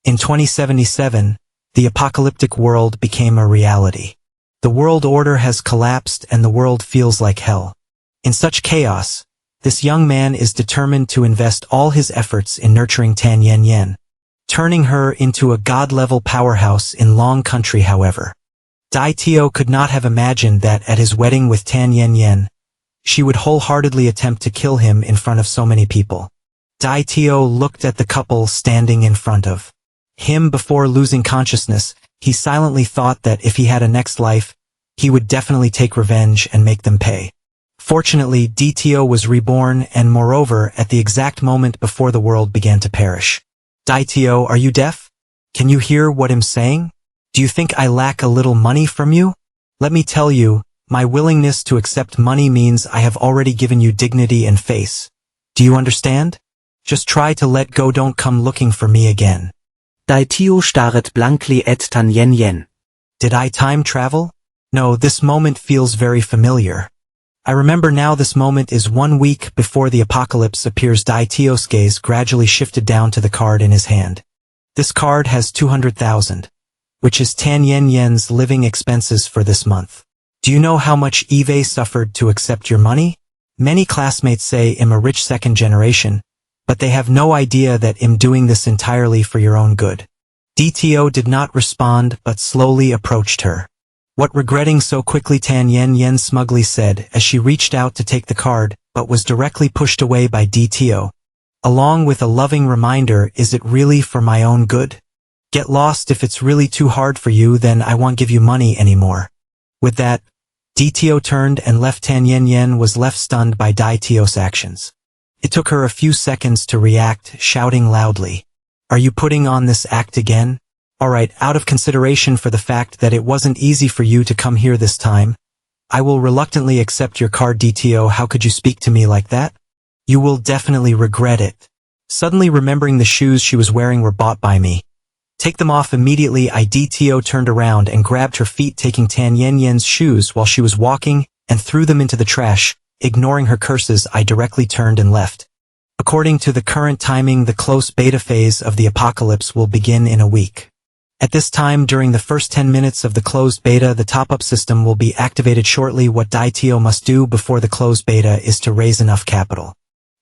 In 2077, the apocalyptic world became a reality. The world order has collapsed and the world feels like hell. In such chaos, this young man is determined to invest all his efforts in nurturing Tan Yen Yen, turning her into a god-level powerhouse in Long Country. However, Dai Tio could not have imagined that at his wedding with Tan Yen Yen, she would wholeheartedly attempt to kill him in front of so many people. Dai Tio looked at the couple standing in front of him before losing consciousness. He silently thought that if he had a next life, he would definitely take revenge and make them pay. Fortunately, Tio was reborn and moreover at the exact moment before the world began to perish. Dai Tio, are you deaf? Can you hear what I'm saying? Do you think I lack a little money from you? Let me tell you, my willingness to accept money means I have already given you dignity and face. Do you understand? Just try to let go, don't come looking for me again. Dai Tio staret blankly at Tan Yen Yen. Did I time travel? No, this moment feels very familiar. I remember now, this moment is 1 week before the apocalypse appears. Dai Tio's gaze gradually shifted down to the card in his hand. This card has 200,000, which is Tan Yen Yen's living expenses for this month. Do you know how much Eve suffered to accept your money? Many classmates say I'm a rich second generation, but they have no idea that I'm doing this entirely for your own good. Tio did not respond but slowly approached her. What, regretting so quickly? Tan Yen Yen smugly said as she reached out to take the card, but was directly pushed away by Tio, along with a loving reminder, is it really for my own good? Get lost. If it's really too hard for you, then I won't give you money anymore. With that, Tio turned and left. Tan Yen Yen was left stunned by Dai Tio's actions. It took her a few seconds to react, shouting loudly, "Are you putting on this act again? Alright, out of consideration for the fact that it wasn't easy for you to come here this time, I will reluctantly accept your card." Tio, how could you speak to me like that? You will definitely regret it. Suddenly remembering the shoes she was wearing were bought by me. Take them off immediately. Tio turned around and grabbed her feet, taking Tan Yen Yen's shoes while she was walking, and threw them into the trash. Ignoring her curses, I directly turned and left. According to the current timing, the close beta phase of the apocalypse will begin in a week. At this time, during the first 10 minutes of the closed beta, the top-up system will be activated shortly. What Dai Tio must do before the closed beta is to raise enough capital.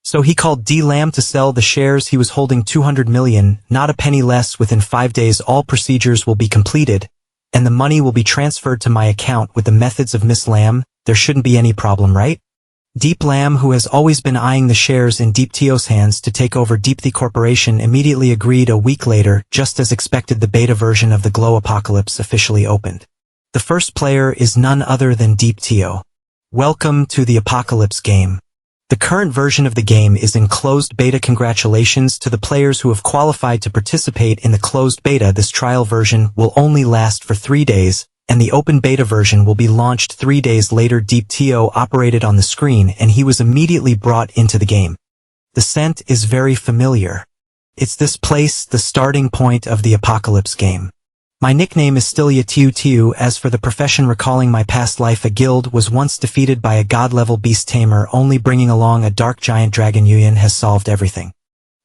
So he called Lam to sell the shares he was holding, 200 million, not a penny less. Within 5 days all procedures will be completed, and the money will be transferred to my account with the methods of Miss Lam. There shouldn't be any problem, right? Lam, who has always been eyeing the shares in Tio's hands to take over the corporation, immediately agreed. A week later, just as expected, the beta version of the Glow Apocalypse officially opened. The first player is none other than Tio. Welcome to the Apocalypse game. The current version of the game is in closed beta. Congratulations to the players who have qualified to participate in the closed beta. This trial version will only last for 3 days, and the open beta version will be launched 3 days later. Tio operated on the screen and he was immediately brought into the game. The scent is very familiar. It's this place, the starting point of the Apocalypse game. My nickname is still Tiu. As for the profession, recalling my past life, a guild was once defeated by a god-level beast tamer, only bringing along a dark giant dragon. Yuyan has solved everything.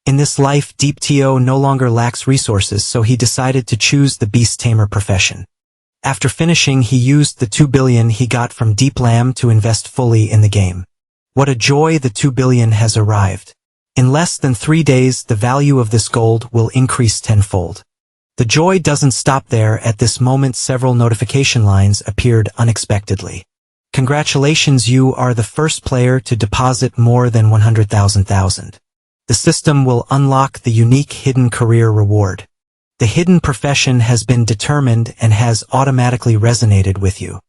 In this life, Tio no longer lacks resources, so he decided to choose the beast tamer profession. After finishing, he used the 2 billion he got from Lam to invest fully in the game. What a joy, the 2 billion has arrived. In less than 3 days, the value of this gold will increase tenfold. The joy doesn't stop there. At this moment, several notification lines appeared unexpectedly. Congratulations, you are the first player to deposit more than 100,000. The system will unlock the unique hidden career reward. The hidden profession has been determined and has automatically resonated with you.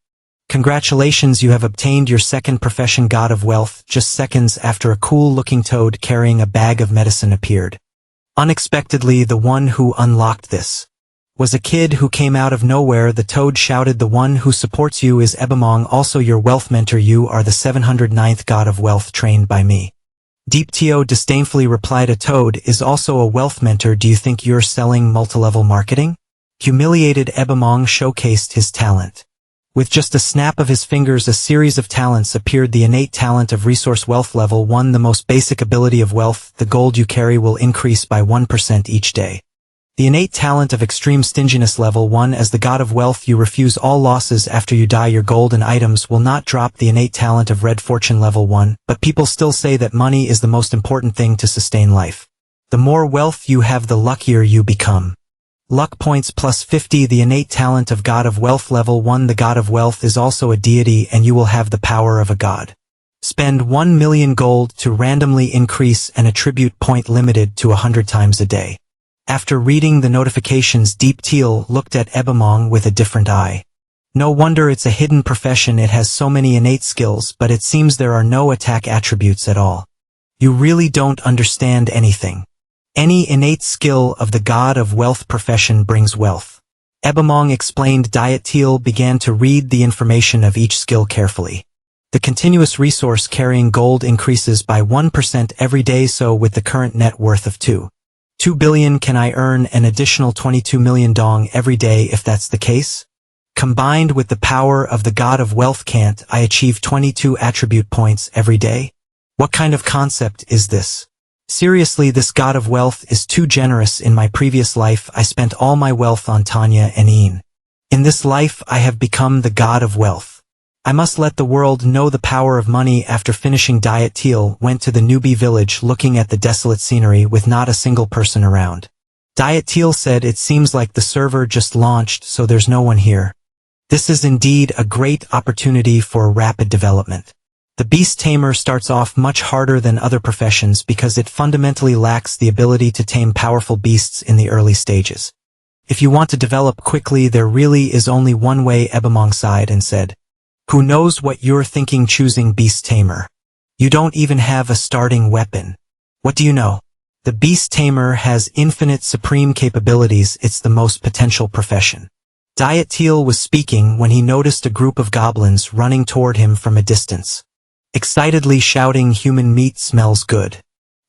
Congratulations, you have obtained your second profession, God of Wealth. Just seconds after, a cool-looking toad carrying a bag of medicine appeared. Unexpectedly, the one who unlocked this was a kid who came out of nowhere. The toad shouted, "The one who supports you is Ebamong, also your wealth mentor. You are the 709th God of Wealth trained by me." Tio disdainfully replied, "A toad is also a wealth mentor. Do you think you're selling multilevel marketing?" Humiliated, Ebamong showcased his talent. With just a snap of his fingers, a series of talents appeared. The innate talent of resource wealth level 1, the most basic ability of wealth. The gold you carry will increase by 1% each day. The innate talent of extreme stinginess level 1. As the god of wealth, you refuse all losses after you die. Your gold and items will not drop. The innate talent of red fortune level 1, but people still say that money is the most important thing to sustain life. The more wealth you have, the luckier you become. Luck points plus 50. The innate talent of god of wealth level 1. The god of wealth is also a deity and you will have the power of a god. Spend 1 million gold to randomly increase an attribute point limited to 100 times a day. After reading the notifications, Deep Teal looked at Ebamong with a different eye. No wonder it's a hidden profession. It has so many innate skills, but it seems there are no attack attributes at all. You really don't understand anything. Any innate skill of the god of wealth profession brings wealth. Ebamong explained. Diet Teal began to read the information of each skill carefully. The continuous resource carrying gold increases by 1% every day, so with the current net worth of 2 billion, can I earn an additional 22 million dong every day if that's the case? Combined with the power of the god of wealth, can't I achieve 22 attribute points every day? What kind of concept is this? Seriously, this god of wealth is too generous. In my previous life, I spent all my wealth on Tanya and Ian. In this life, I have become the god of wealth. I must let the world know the power of money. After finishing, Diet Teal went to the newbie village, looking at the desolate scenery with not a single person around. Diet Teal said, it seems like the server just launched, so there's no one here. This is indeed a great opportunity for rapid development. The beast tamer starts off much harder than other professions because it fundamentally lacks the ability to tame powerful beasts in the early stages. If you want to develop quickly, there really is only one way. Ebamong sighed and said, who knows what you're thinking choosing beast tamer? You don't even have a starting weapon. What do you know? The beast tamer has infinite supreme capabilities. It's the most potential profession. Diet Teal was speaking when he noticed a group of goblins running toward him from a distance, excitedly shouting, human meat smells good.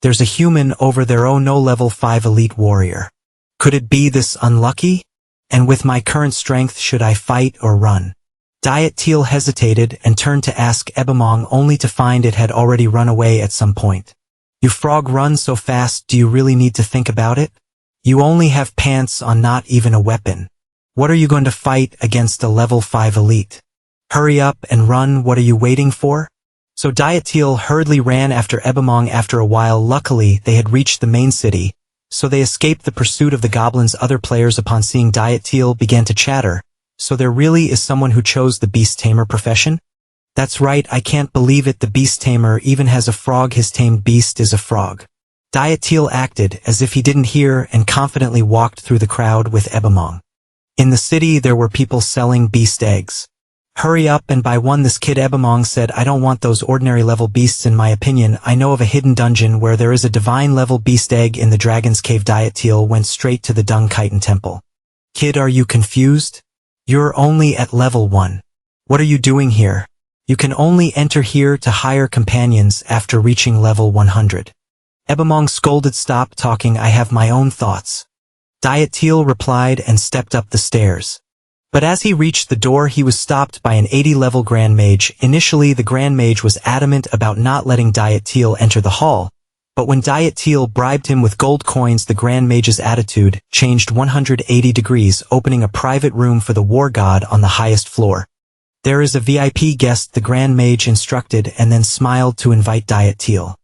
There's a human over there. Oh no, level 5 elite warrior. Could it be this unlucky? And with my current strength, should I fight or run? Diet Teal hesitated and turned to ask Ebamong, only to find it had already run away at some point. You frog, run so fast, do you really need to think about it? You only have pants on, not even a weapon. What are you going to fight against a level 5 elite? Hurry up and run, what are you waiting for? So Diet Teal hurriedly ran after Ebamong. After a while, luckily, they had reached the main city, so they escaped the pursuit of the goblins. Other players, upon seeing Diet Teal, began to chatter. So there really is someone who chose the beast tamer profession? That's right, I can't believe it. The beast tamer even has a frog. His tamed beast is a frog. Diet Teal acted as if he didn't hear and confidently walked through the crowd with Ebamong. In the city, there were people selling beast eggs. Hurry up and buy one, this kid. Ebamong said, I don't want those ordinary level beasts. In my opinion, I know of a hidden dungeon where there is a divine level beast egg in the dragon's cave. Diet Teal went straight to the Dung Chitin temple. Kid, are you confused? You're only at level 1. What are you doing here? You can only enter here to hire companions after reaching level 100. Ebamong scolded, stop talking, I have my own thoughts. Diet Teal replied and stepped up the stairs. But as he reached the door, he was stopped by an 80-level Grand Mage. Initially, the Grand Mage was adamant about not letting Diet Teal enter the hall, but when Diet Teal bribed him with gold coins, the Grand Mage's attitude changed 180 degrees, opening a private room for the war god on the highest floor. There is a VIP guest, the Grand Mage instructed, and then smiled to invite Diet Teal.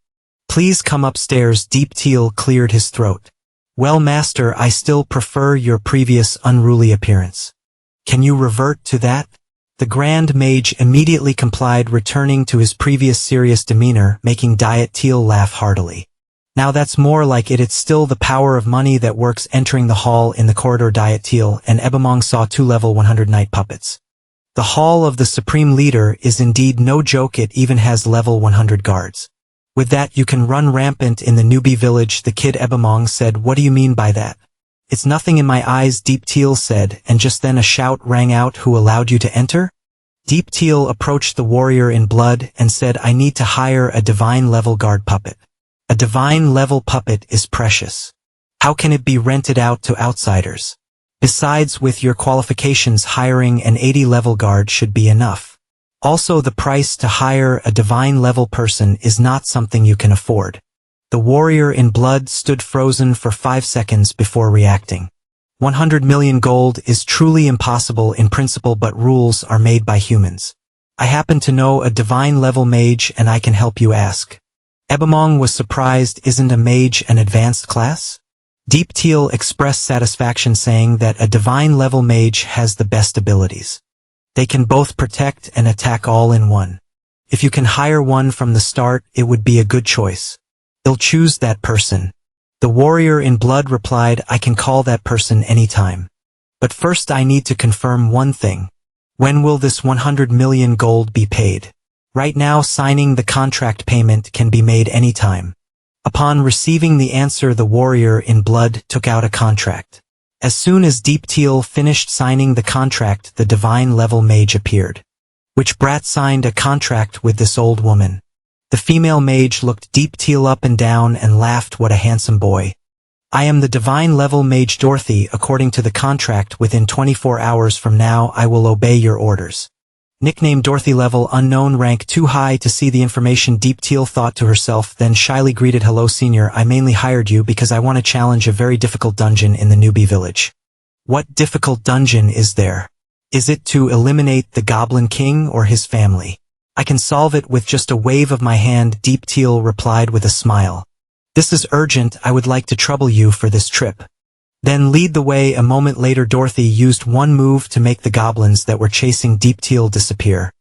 Please come upstairs. Deep Teal cleared his throat. Well, master, I still prefer your previous unruly appearance. Can you revert to that? The Grand Mage immediately complied, returning to his previous serious demeanor, making Diet Teal laugh heartily. Now that's more like it. It's still the power of money that works. Entering the hall, in the corridor, Diet Teal and Ebamong saw 2 level 100 night puppets. The hall of the Supreme Leader is indeed no joke. It even has level 100 guards. With that, you can run rampant in the newbie village. The kid Ebamong said, what do you mean by that? It's nothing in my eyes, Deep Teal said, and just then a shout rang out, who allowed you to enter? Deep Teal approached the warrior in blood and said, I need to hire a divine level guard puppet. A divine level puppet is precious. How can it be rented out to outsiders? Besides, with your qualifications, hiring an 80 level guard should be enough. Also, the price to hire a divine level person is not something you can afford. The warrior in blood stood frozen for 5 seconds before reacting. 100 million gold is truly impossible in principle, but rules are made by humans. I happen to know a divine level mage and I can help you. Ask. Ebamong was surprised. Isn't a mage an advanced class? Deep Teal expressed satisfaction, saying that a divine level mage has the best abilities. They can both protect and attack all in one. If you can hire one from the start, it would be a good choice. I'll choose that person. The warrior in blood replied, I can call that person anytime. But first I need to confirm one thing. When will this 100 million gold be paid? Right now, signing the contract payment can be made anytime. Upon receiving the answer, the warrior in blood took out a contract. As soon as Deep Teal finished signing the contract, the divine level mage appeared. Which brat signed a contract with this old woman? The female mage looked Deep Teal up and down and laughed. What a handsome boy. I am the divine level mage Dorothy. According to the contract, within 24 hours from now I will obey your orders. Nickname Dorothy, level unknown, rank too high to see the information. Deep Teal thought to herself, then shyly greeted, hello senior, I mainly hired you because I want to challenge a very difficult dungeon in the newbie village. What difficult dungeon is there? Is it to eliminate the Goblin King or his family? I can solve it with just a wave of my hand, Deep Teal replied with a smile. This is urgent. I would like to trouble you for this trip. Then lead the way. A moment later, Dorothy used one move to make the goblins that were chasing Deep Teal disappear.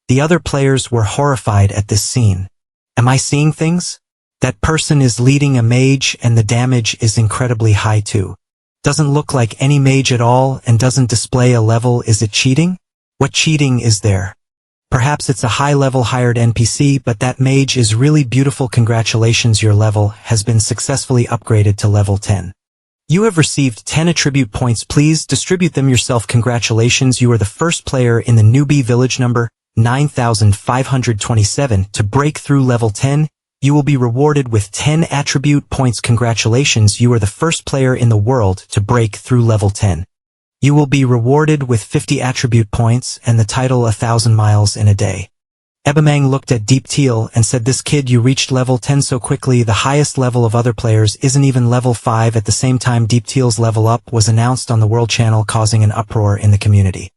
The other players were horrified at this scene. Am I seeing things? That person is leading a mage and the damage is incredibly high too. Doesn't look like any mage at all and doesn't display a level. Is it cheating? What cheating is there? Perhaps it's a high-level hired NPC, but that mage is really beautiful. Congratulations, your level has been successfully upgraded to level 10. You have received 10 attribute points. Please distribute them yourself. Congratulations, you are the first player in the newbie village number 9527 to break through level 10. You will be rewarded with 10 attribute points. Congratulations, you are the first player in the world to break through level 10. You will be rewarded with 50 attribute points and the title 1,000 miles in a day. Ebamang looked at Deep Teal and said, this kid, you reached level 10 so quickly. The highest level of other players isn't even level 5. At the same time, Deep Teal's level up was announced on the World Channel, causing an uproar in the community.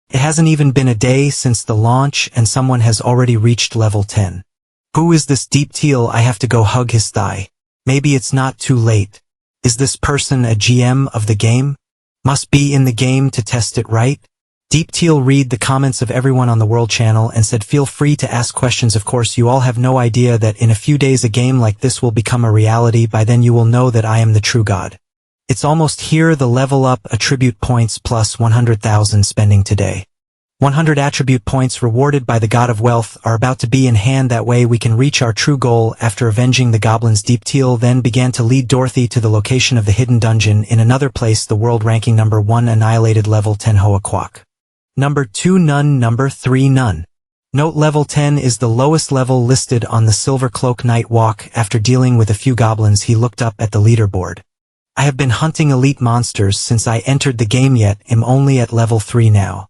It hasn't even been a day since the launch and someone has already reached level 10. Who is this Deep Teal? I have to go hug his thigh. Maybe it's not too late. Is this person a GM of the game? Must be in the game to test it, right? Deep Teal read the comments of everyone on the World Channel and said, feel free to ask questions. Of course, you all have no idea that in a few days a game like this will become a reality. By then you will know that I am the true god. It's almost here. The level up attribute points plus 100,000 spending today. 100 attribute points rewarded by the god of wealth are about to be in hand. That way we can reach our true goal. After avenging the goblins, Deep Teal then began to lead Dorothy to the location of the hidden dungeon. In another place, the world ranking number 1 annihilated level 10 Hoa Quoc. Number 2 None. Number 3 None. Note, level 10 is the lowest level listed on the Silver Cloak Night Walk. After dealing with a few goblins, he looked up at the leaderboard. I have been hunting elite monsters since I entered the game, yet am only at level 3 now.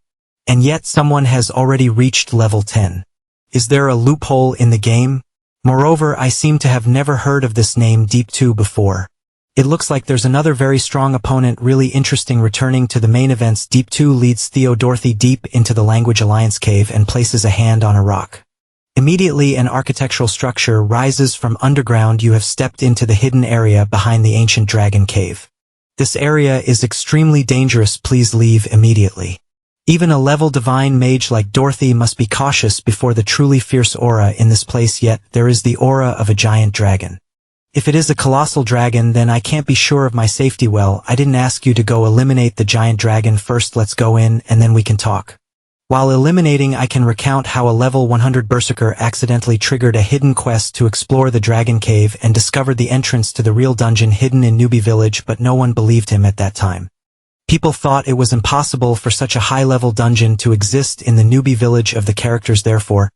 And yet someone has already reached level 10. Is there a loophole in the game? Moreover, I seem to have never heard of this name Deep 2 before. It looks like there's another very strong opponent. Really interesting. Returning to the main events, Deep 2 leads Dorothy deep into the Language Alliance cave and places a hand on a rock. Immediately an architectural structure rises from underground. You have stepped into the hidden area behind the ancient dragon cave. This area is extremely dangerous. Please leave immediately. Even a level divine mage like Dorothy must be cautious before the truly fierce aura in this place. Yet there is the aura of a giant dragon. If it is a colossal dragon, then I can't be sure of my safety. Well, I didn't ask you to go eliminate the giant dragon first. Let's go in and then we can talk. While eliminating, I can recount how a level 100 berserker accidentally triggered a hidden quest to explore the dragon cave and discovered the entrance to the real dungeon hidden in Newbie Village, but no one believed him at that time. People thought it was impossible for such a high-level dungeon to exist in the Newbie Village of the characters. Therefore,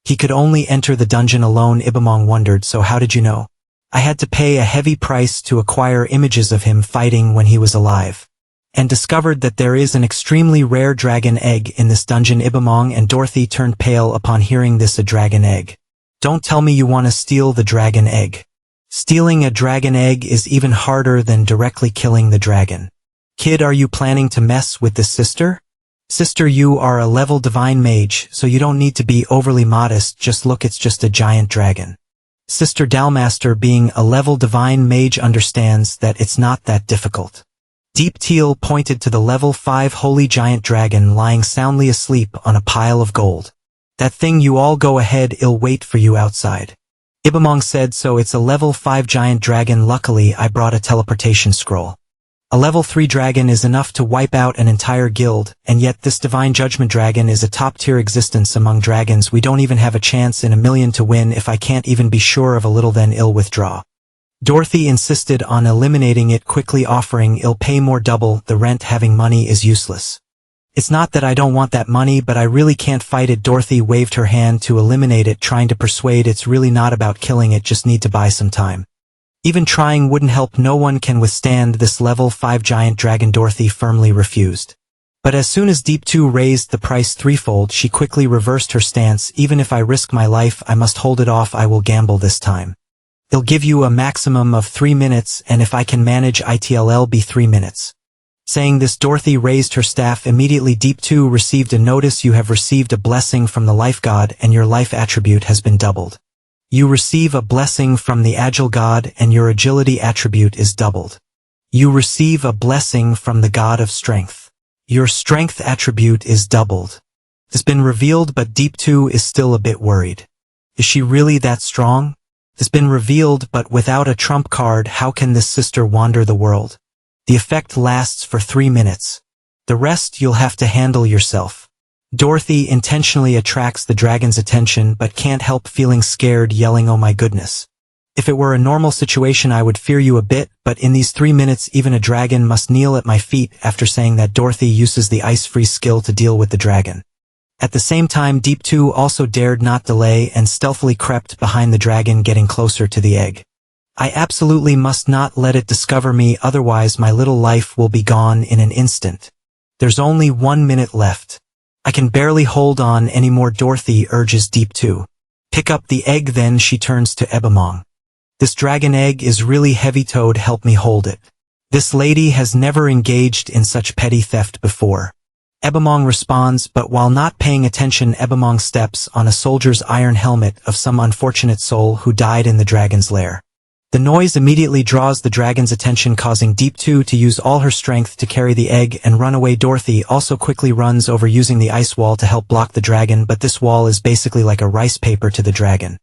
he could only enter the dungeon alone. Ibamong wondered, so how did you know? I had to pay a heavy price to acquire images of him fighting when he was alive, and discovered that there is an extremely rare dragon egg in this dungeon. Ibamong and Dorothy turned pale upon hearing this. A dragon egg? Don't tell me you want to steal the dragon egg. Stealing a dragon egg is even harder than directly killing the dragon. Kid, are you planning to mess with this sister? Sister, you are a level divine mage, so you don't need to be overly modest, just look, it's just a giant dragon. Sister Dalmaster, being a level divine mage, understands that it's not that difficult. Deep Teal pointed to the level 5 holy giant dragon lying soundly asleep on a pile of gold. That thing, you all go ahead, it'll wait for you outside. Ibamong said, so it's a level 5 giant dragon. Luckily, I brought a teleportation scroll. A level 3 dragon is enough to wipe out an entire guild, and yet this divine judgment dragon is a top-tier existence among dragons. We don't even have a chance in a million to win. If I can't even be sure of a little, then I'll withdraw. Dorothy insisted on eliminating it quickly, offering, I'll pay more, double the rent. Having money is useless. It's not that I don't want that money, but I really can't fight it. Dorothy waved her hand to eliminate it, trying to persuade, it's really not about killing it, just need to buy some time. Even trying wouldn't help, no one can withstand this level 5 giant dragon. Dorothy firmly refused. But as soon as Deep 2 raised the price threefold, she quickly reversed her stance. Even if I risk my life, I must hold it off. I will gamble this time. They'll give you a maximum of 3 minutes, and if I can manage, it'll be 3 minutes. Saying this, Dorothy raised her staff. Immediately Deep 2 received a notice. You have received a blessing from the life god, and your life attribute has been doubled. You receive a blessing from the agile god, and your agility attribute is doubled. You receive a blessing from the god of strength. Your strength attribute is doubled. It's been revealed, but Deep 2 is still a bit worried. Is she really that strong? It's been revealed, but without a trump card, how can this sister wander the world? The effect lasts for 3 minutes. The rest you'll have to handle yourself. Dorothy intentionally attracts the dragon's attention, but can't help feeling scared, yelling, oh my goodness. If it were a normal situation, I would fear you a bit, but in these 3 minutes even a dragon must kneel at my feet. After saying that, Dorothy uses the ice freeze skill to deal with the dragon. At the same time, Deep 2 also dared not delay and stealthily crept behind the dragon, getting closer to the egg. I absolutely must not let it discover me, otherwise my little life will be gone in an instant. There's only 1 minute left. I can barely hold on anymore. Dorothy urges Deep 2. Pick up the egg. Then she turns to Ebamong. This dragon egg is really heavy, Toad, help me hold it. This lady has never engaged in such petty theft before. Ebamong responds, but while not paying attention, Ebamong steps on a soldier's iron helmet of some unfortunate soul who died in the dragon's lair. The noise immediately draws the dragon's attention, causing Deep 2 to use all her strength to carry the egg and run away. Dorothy also quickly runs over, using the ice wall to help block the dragon, but this wall is basically like a rice paper to the dragon.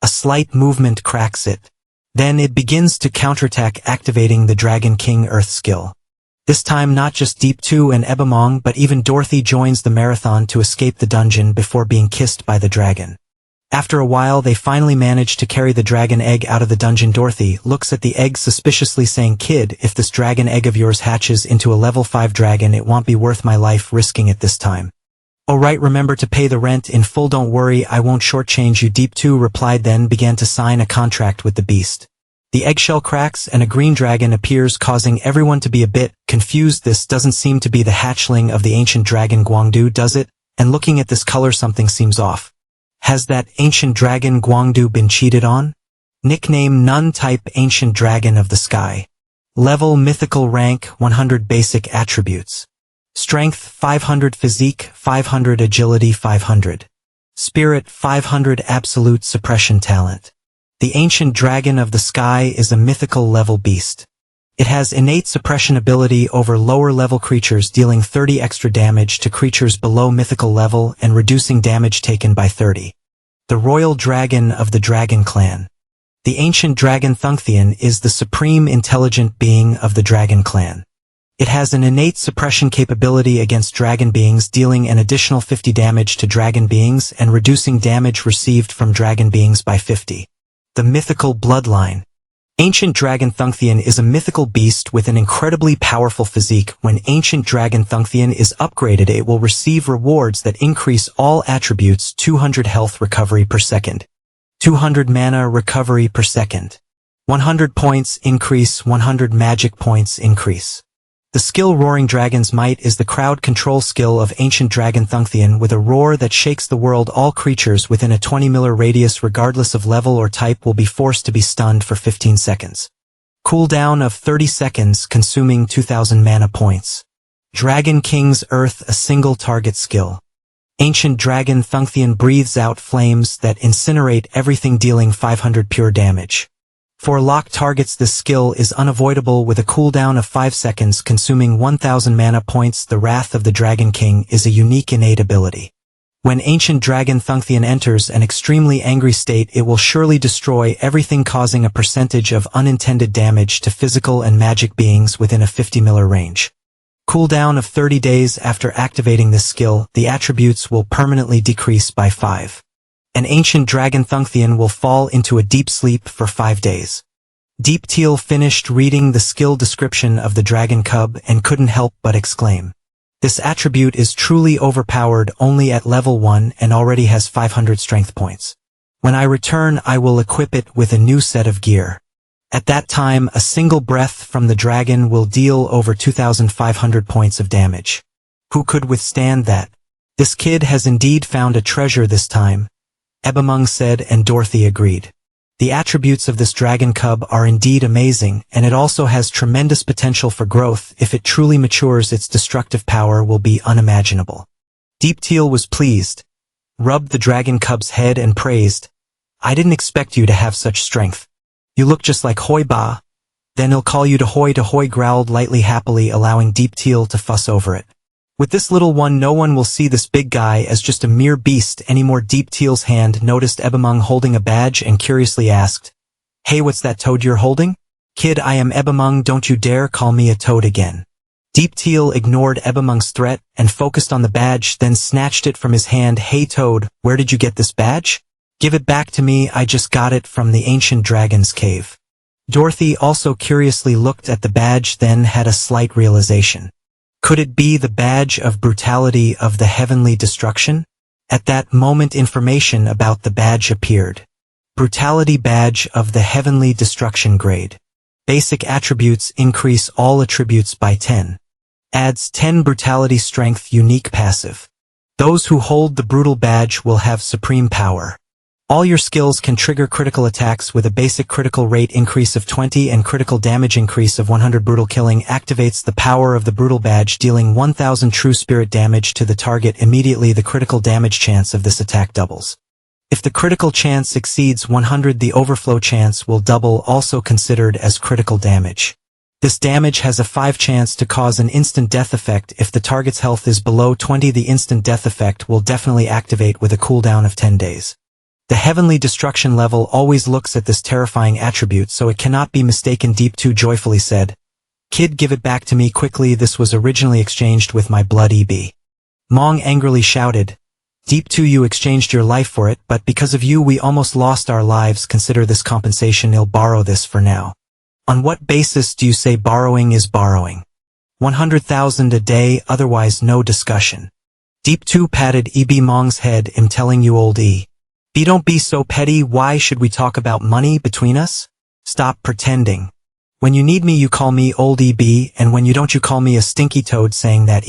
A slight movement cracks it. Then it begins to counterattack, activating the Dragon King Earth skill. This time not just Deep 2 and Ebamong, but even Dorothy joins the marathon to escape the dungeon before being kissed by the dragon. After a while they finally manage to carry the dragon egg out of the dungeon. Dorothy looks at the egg suspiciously, saying, Kid, if this dragon egg of yours hatches into a level 5 dragon, it won't be worth my life risking it this time. Oh right, remember to pay the rent in full, don't worry, I won't shortchange you, Deep 2 replied, then began to sign a contract with the beast. The eggshell cracks and a green dragon appears, causing everyone to be a bit confused. This doesn't seem to be the hatchling of the ancient dragon Guangdu, does it? And looking at this color, something seems off. Has that ancient dragon Guangdu been cheated on? Nickname Nun, type Ancient Dragon of the Sky. Level Mythical, rank 100, basic attributes. Strength 500, physique 500, agility 500. Spirit 500, absolute suppression talent. The Ancient Dragon of the Sky is a mythical level beast. It has innate suppression ability over lower level creatures, dealing 30 extra damage to creatures below mythical level and reducing damage taken by 30. The Royal Dragon of the Dragon Clan. The Ancient Dragon Thunthian is the supreme intelligent being of the Dragon Clan. It has an innate suppression capability against dragon beings, dealing an additional 50 damage to dragon beings and reducing damage received from dragon beings by 50. The Mythical Bloodline. Ancient Dragon Thunthian is a mythical beast with an incredibly powerful physique. When Ancient Dragon Thunthian is upgraded, it will receive rewards that increase all attributes: 200 health recovery per second, 200 mana recovery per second, 100 points increase, 100 magic points increase. The skill Roaring Dragon's Might is the crowd control skill of Ancient Dragon Thunthian. With a roar that shakes the world, all creatures within a 20 mil radius, regardless of level or type, will be forced to be stunned for 15 seconds. Cooldown of 30 seconds, consuming 2000 mana points. Dragon King's Earth, a single target skill. Ancient Dragon Thunthian breathes out flames that incinerate everything, dealing 500 pure damage. For locked targets, this skill is unavoidable with a cooldown of 5 seconds, consuming 1000 mana points. The Wrath of the Dragon King is a unique innate ability. When Ancient Dragon Thunthian enters an extremely angry state, it will surely destroy everything, causing a percentage of unintended damage to physical and magic beings within a 50 miller range. Cooldown of 30 days. After activating this skill, the attributes will permanently decrease by 5. An Ancient Dragon Thunthian will fall into a deep sleep for 5 days. Deep Teal finished reading the skill description of the Dragon Cub and couldn't help but exclaim. This attribute is truly overpowered, only at level 1 and already has 500 strength points. When I return, I will equip it with a new set of gear. At that time, a single breath from the dragon will deal over 2500 points of damage. Who could withstand that? This kid has indeed found a treasure this time, Ebamung said, and Dorothy agreed. The attributes of this dragon cub are indeed amazing, and it also has tremendous potential for growth. If it truly matures, its destructive power will be unimaginable. Deep Teal was pleased, rubbed the dragon cub's head and praised, "I didn't expect you to have such strength. You look just like Hoi Ba." "Then he'll call you to Hoi," growled lightly, happily allowing Deep Teal to fuss over it. "With this little one, no one will see this big guy as just a mere beast anymore." Deep Teal's hand noticed Ebamung holding a badge and curiously asked, "Hey, what's that toad you're holding?" "Kid, I am Ebamung, don't you dare call me a toad again." Deep Teal ignored Ebamung's threat and focused on the badge, then snatched it from his hand. "Hey Toad, where did you get this badge?" "Give it back to me, I just got it from the ancient dragon's cave." Dorothy also curiously looked at the badge, then had a slight realization. Could it be the badge of brutality of the heavenly destruction? At that moment, information about the badge appeared. Brutality badge of the heavenly destruction grade. Basic attributes: increase all attributes by 10. Adds 10 brutality strength. Unique passive. Those who hold the brutal badge will have supreme power. All your skills can trigger critical attacks with a basic critical rate increase of 20 and critical damage increase of 100. Brutal killing activates the power of the brutal badge, dealing 1000 true spirit damage to the target immediately. The critical damage chance of this attack doubles. If the critical chance exceeds 100, the overflow chance will double, also considered as critical damage. This damage has a 5 chance to cause an instant death effect. If the target's health is below 20, the instant death effect will definitely activate with a cooldown of 10 days. The heavenly destruction level always looks at this terrifying attribute, so it cannot be mistaken. Deep 2 joyfully said, "Kid, give it back to me quickly. This was originally exchanged with my blood." Mong angrily shouted, "Deep 2, you exchanged your life for it, but because of you we almost lost our lives. Consider this compensation. I'll borrow this for now." "On what basis do you say borrowing is borrowing?" 100,000 a day, otherwise no discussion." Deep 2 patted Mong's head. "I'm telling you, old don't be so petty. Why should we talk about money between us? Stop pretending. When you need me you call me old and when you don't you call me a stinky toad." Saying that,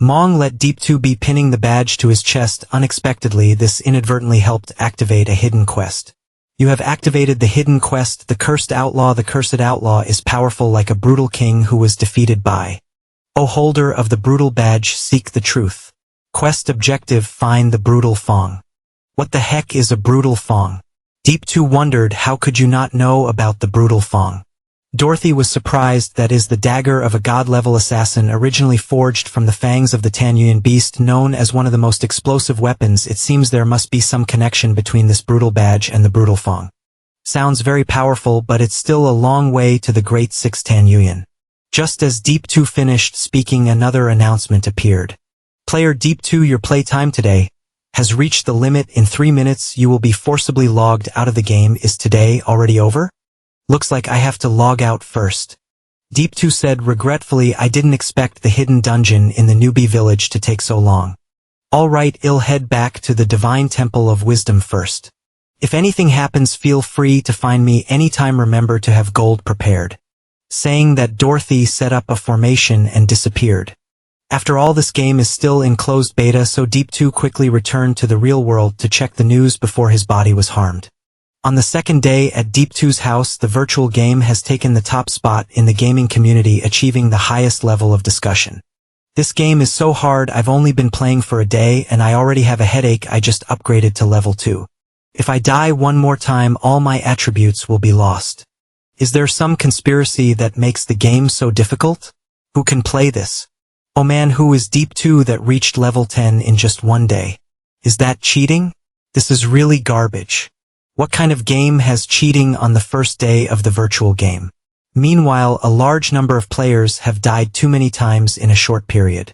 Mong let Deep 2 be, pinning the badge to his chest. Unexpectedly, this inadvertently helped activate a hidden quest. "You have activated the hidden quest, the Cursed Outlaw." The Cursed Outlaw is powerful like a brutal king who was defeated by, "O holder of the brutal badge, seek the truth." Quest objective: find the brutal Fong. What the heck is a brutal Fong? Deep 2 wondered, how could you not know about the brutal Fong? Dorothy was surprised. That is the dagger of a god-level assassin, originally forged from the fangs of the Tanyuan beast, known as one of the most explosive weapons. It seems there must be some connection between this brutal badge and the brutal Fong. Sounds very powerful, but it's still a long way to the Great Six Tanyuan. Just as Deep 2 finished speaking, another announcement appeared. "Player Deep 2, your playtime today has reached the limit. In 3 minutes you will be forcibly logged out of the game." Is today already over? Looks like I have to log out first. Deep 2 said regretfully, "I didn't expect the hidden dungeon in the newbie village to take so long." "Alright, I'll head back to the Divine Temple of Wisdom first. If anything happens, feel free to find me anytime. Remember to have gold prepared." Saying that, Dorothy set up a formation and disappeared. After all, this game is still in closed beta, so Deep 2 quickly returned to the real world to check the news before his body was harmed. On the second day at Deep 2's house, the virtual game has taken the top spot in the gaming community, achieving the highest level of discussion. This game is so hard, I've only been playing for a day and I already have a headache. I just upgraded to level 2. If I die one more time, all my attributes will be lost. Is there some conspiracy that makes the game so difficult? Who can play this? Oh man, who is Deep 2 that reached level 10 in just one day? Is that cheating? This is really garbage. What kind of game has cheating on the first day of the virtual game? Meanwhile, a large number of players have died too many times in a short period.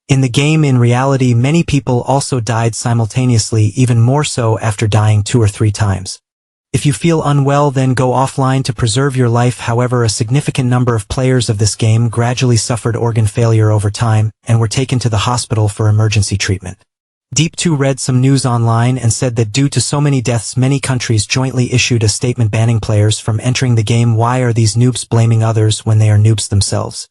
In the game, in reality, many people also died simultaneously, even more so after dying 2 or 3 times. If you feel unwell, then go offline to preserve your life. However, a significant number of players of this game gradually suffered organ failure over time and were taken to the hospital for emergency treatment. Deep 2 read some news online and said that due to so many deaths, many countries jointly issued a statement banning players from entering the game. Why are these noobs blaming others when they are noobs themselves?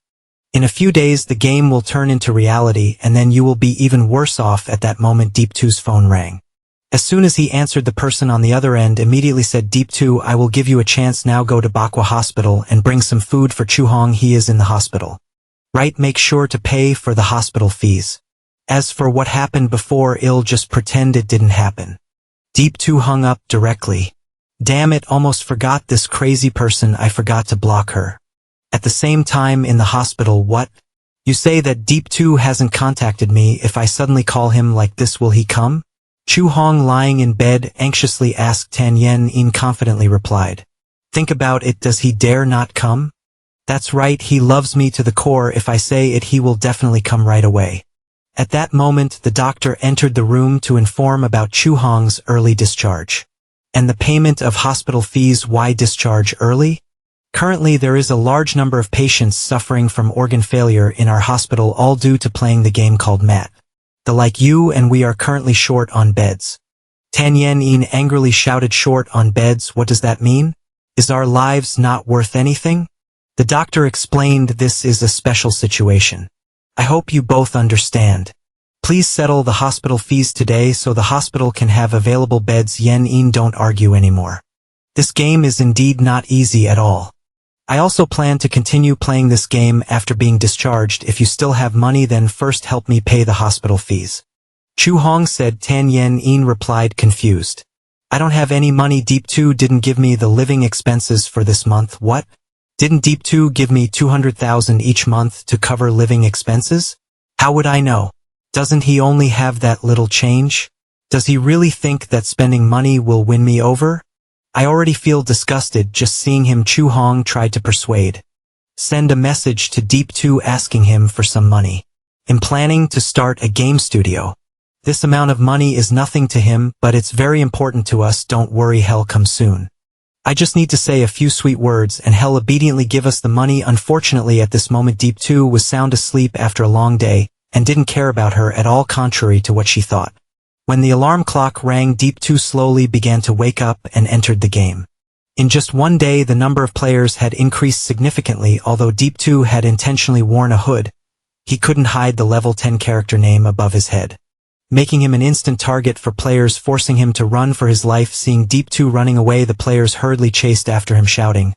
In a few days, the game will turn into reality, and then you will be even worse off. At that moment, Deep 2's phone rang. As soon as he answered, the person on the other end immediately said, "Deep 2, I will give you a chance now. Go to Bakwa Hospital and bring some food for Chuhong. He is in the hospital. Right, make sure to pay for the hospital fees. As for what happened before, I'll just pretend it didn't happen." Deep 2 hung up directly. Damn it, almost forgot this crazy person. I forgot to block her. At the same time, in the hospital, what? You say that Deep 2 hasn't contacted me. If I suddenly call him like this, will he come? Chu Hong, lying in bed, anxiously asked. Tan Yen confidently replied. Think about it, does he dare not come? That's right, he loves me to the core. If I say it, he will definitely come right away. At that moment, the doctor entered the room to inform about Chu Hong's early discharge. And the payment of hospital fees. Why discharge early? Currently, there is a large number of patients suffering from organ failure in our hospital, all due to playing the game called MAT. The like you, and we are currently short on beds. Tan Yen angrily shouted. Short on beds? What does that mean? Is our lives not worth anything? The doctor explained, this is a special situation. I hope you both understand. Please settle the hospital fees today so the hospital can have available beds. Yen don't argue anymore. This game is indeed not easy at all. I also plan to continue playing this game after being discharged. If you still have money, then first help me pay the hospital fees. Chu Hong said. Tan Yen replied, confused. I don't have any money. Deep 2 didn't give me the living expenses for this month. What? Didn't Deep 2 give me 200,000 each month to cover living expenses? How would I know? Doesn't he only have that little change? Does he really think that spending money will win me over? I already feel disgusted just seeing him. Chu Hong tried to persuade. Send a message to Deep 2 asking him for some money. I'm planning to start a game studio. This amount of money is nothing to him, but it's very important to us. Don't worry, hell comes soon. I just need to say a few sweet words and he'll obediently give us the money. Unfortunately, at this moment, Deep 2 was sound asleep after a long day and didn't care about her at all, contrary to what she thought. When the alarm clock rang, Deep 2 slowly began to wake up and entered the game. In just one day, the number of players had increased significantly. Although Deep 2 had intentionally worn a hood, he couldn't hide the level 10 character name above his head, making him an instant target for players, forcing him to run for his life. Seeing Deep 2 running away, the players hurriedly chased after him, shouting,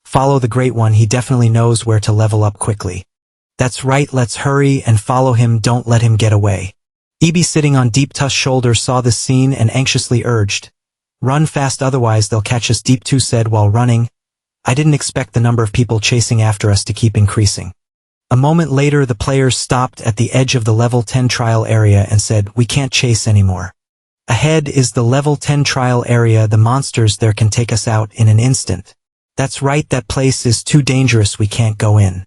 "Follow the Great One, he definitely knows where to level up quickly." That's right, let's hurry and follow him, don't let him get away. Ebi, sitting on Deep 2's shoulder, saw this scene and anxiously urged, "Run fast, otherwise they'll catch us." Deep 2 said while running, "I didn't expect the number of people chasing after us to keep increasing." A moment later, the players stopped at the edge of the level 10 trial area and said, "We can't chase anymore. Ahead is the level 10 trial area. The monsters there can take us out in an instant." That's right, that place is too dangerous, we can't go in.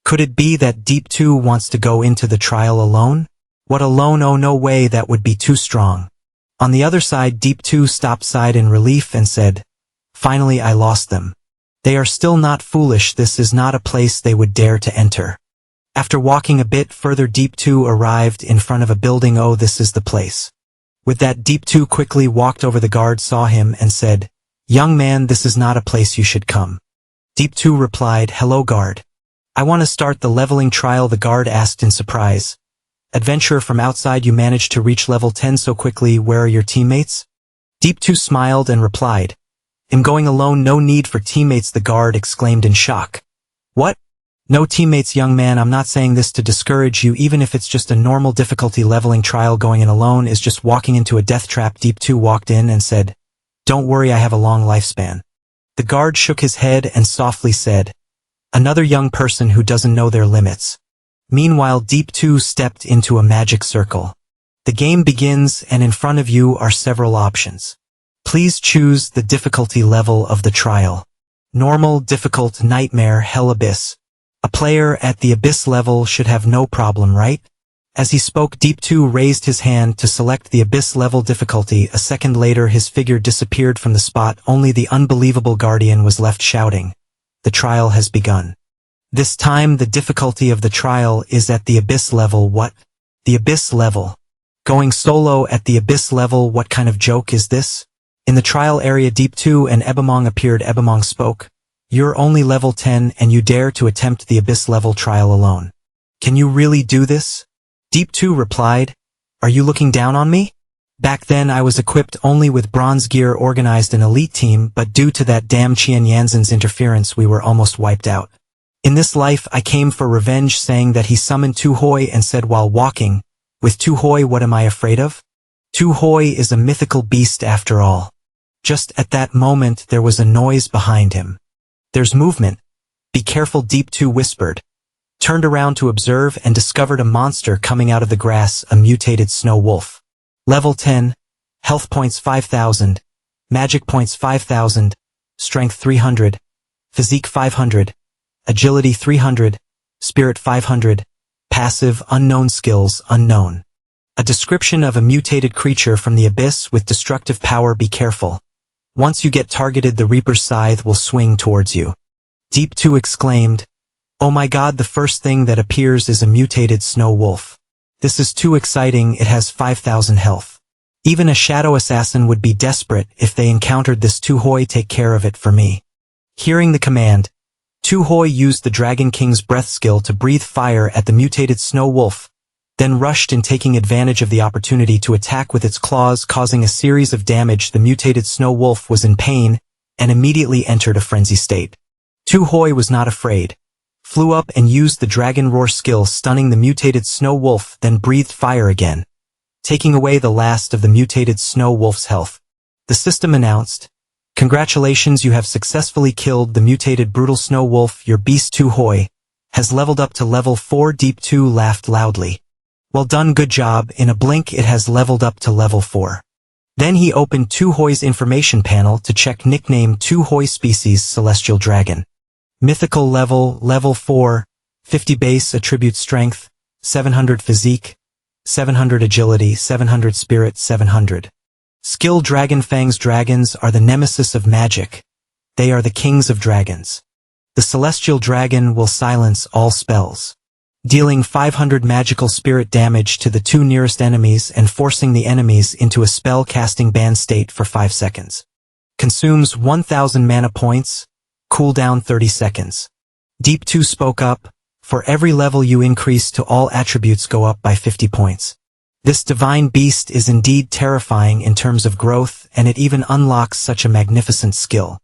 Could it be that Deep 2 wants to go into the trial alone? What, alone? Oh no way, that would be too strong. On the other side, Deep 2 stopped, sighed in relief and said, "Finally I lost them. They are still not foolish, this is not a place they would dare to enter." After walking a bit further, Deep 2 arrived in front of a building. "Oh, this is the place." With that, Deep 2 quickly walked over. The guard saw him and said, "Young man, this is not a place you should come." Deep 2 replied, "Hello, guard. I want to start the leveling trial." The guard asked in surprise, "Adventurer from outside, you managed to reach level 10 so quickly. Where are your teammates?" Deep 2 smiled and replied, "I'm going alone, no need for teammates," the guard exclaimed in shock. "What? No teammates, young man? I'm not saying this to discourage you, even if it's just a normal difficulty leveling trial. Going in alone is just walking into a death trap." Deep 2 walked in and said, "Don't worry, I have a long lifespan." The guard shook his head and softly said, "Another young person who doesn't know their limits." Meanwhile, Deep 2 stepped into a magic circle. The game begins, and in front of you are several options. Please choose the difficulty level of the trial. Normal, difficult, nightmare, hell, abyss. A player at the abyss level should have no problem, right? As he spoke, Deep 2 raised his hand to select the abyss level difficulty. A second later, his figure disappeared from the spot. Only the unbelievable guardian was left, shouting, "The trial has begun." This time, the difficulty of the trial is at the abyss level. What? The abyss level? Going solo at the abyss level? What kind of joke is this? In the trial area, Deep 2 and Ebamong appeared. Ebamong spoke, "You're only level 10 and you dare to attempt the abyss level trial alone. Can you really do this?" Deep 2 replied, "Are you looking down on me? Back then I was equipped only with bronze gear, organized an elite team, but due to that damn Qian Yanzhen's interference we were almost wiped out. In this life I came for revenge," saying that he summoned Tu Hoi and said while walking, "With Tu Hoi, what am I afraid of? Tu Hoi is a mythical beast after all." Just at that moment there was a noise behind him. "There's movement. Be careful," Deep 2 whispered. Turned around to observe and discovered a monster coming out of the grass, a mutated snow wolf. Level 10, health points 5,000, magic points 5,000, strength 300, physique 500, agility 300, spirit 500, passive unknown, skills unknown. A description of a mutated creature from the abyss with destructive power. Be careful. Once you get targeted, the Reaper's scythe will swing towards you. Deep 2 exclaimed, "Oh my god, the first thing that appears is a mutated snow wolf. This is too exciting." It has 5,000 health. Even a shadow assassin would be desperate if they encountered this. "Tu Hoi, take care of it for me." Hearing the command, Tu Hoi used the Dragon King's breath skill to breathe fire at the mutated snow wolf, then rushed in, taking advantage of the opportunity to attack with its claws, causing a series of damage. The mutated snow wolf was in pain and immediately entered a frenzy state. Tu Hoi was not afraid. Flew up and used the Dragon Roar skill, stunning the mutated snow wolf, then breathed fire again, taking away the last of the mutated snow wolf's health. The system announced, "Congratulations, you have successfully killed the mutated brutal snow wolf. Your beast Tu Hoi has leveled up to level 4. Deep 2 laughed loudly. "Well done, good job. In a blink it has leveled up to level 4. Then he opened Tu Hoi's information panel to check nickname: Tu Hoi, species celestial dragon. Mythical level, level 4, 50 base attribute strength, 700 physique, 700 agility, 700 spirit, 700. Skill: Dragon Fangs. Dragons are the nemesis of magic. They are the kings of dragons. The celestial dragon will silence all spells, dealing 500 magical spirit damage to the 2 nearest enemies and forcing the enemies into a spell casting ban state for 5 seconds. Consumes 1,000 mana points. Cooldown 30 seconds. Deep 2 spoke up, "For every level you increase to, all attributes go up by 50 points. This divine beast is indeed terrifying in terms of growth, and it even unlocks such a magnificent skill."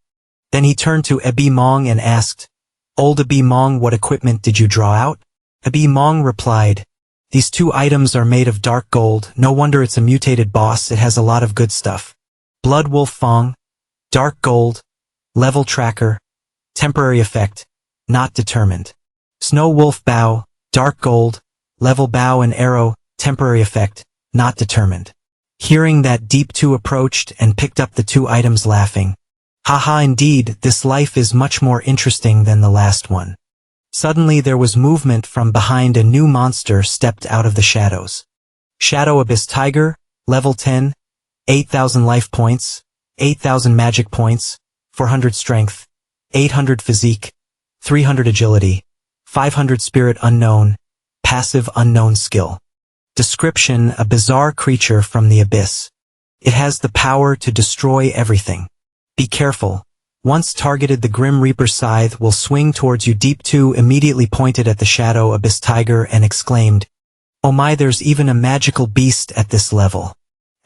Then he turned to Ebamong and asked, "Old Ebamong, what equipment did you draw out?" Ebamong replied, "These 2 items are made of dark gold. No wonder it's a mutated boss, it has a lot of good stuff. Blood Wolf Fong, dark gold, level tracker, temporary effect, not determined. Snow Wolf Bow, dark gold, level bow and arrow, temporary effect, not determined." Hearing that, Deep 2 approached and picked up the 2 items, laughing, "Haha, indeed, this life is much more interesting than the last one." Suddenly there was movement from behind. A new monster stepped out of the shadows. Shadow Abyss Tiger, level 10, 8,000 life points, 8,000 magic points, 400 strength, 800 physique, 300 agility, 500 spirit, unknown, passive unknown skill. Description: a bizarre creature from the abyss. It has the power to destroy everything. Be careful. Once targeted, the Grim Reaper's scythe will swing towards you. Deep 2 immediately pointed at the Shadow Abyss Tiger and exclaimed, "Oh my, there's even a magical beast at this level.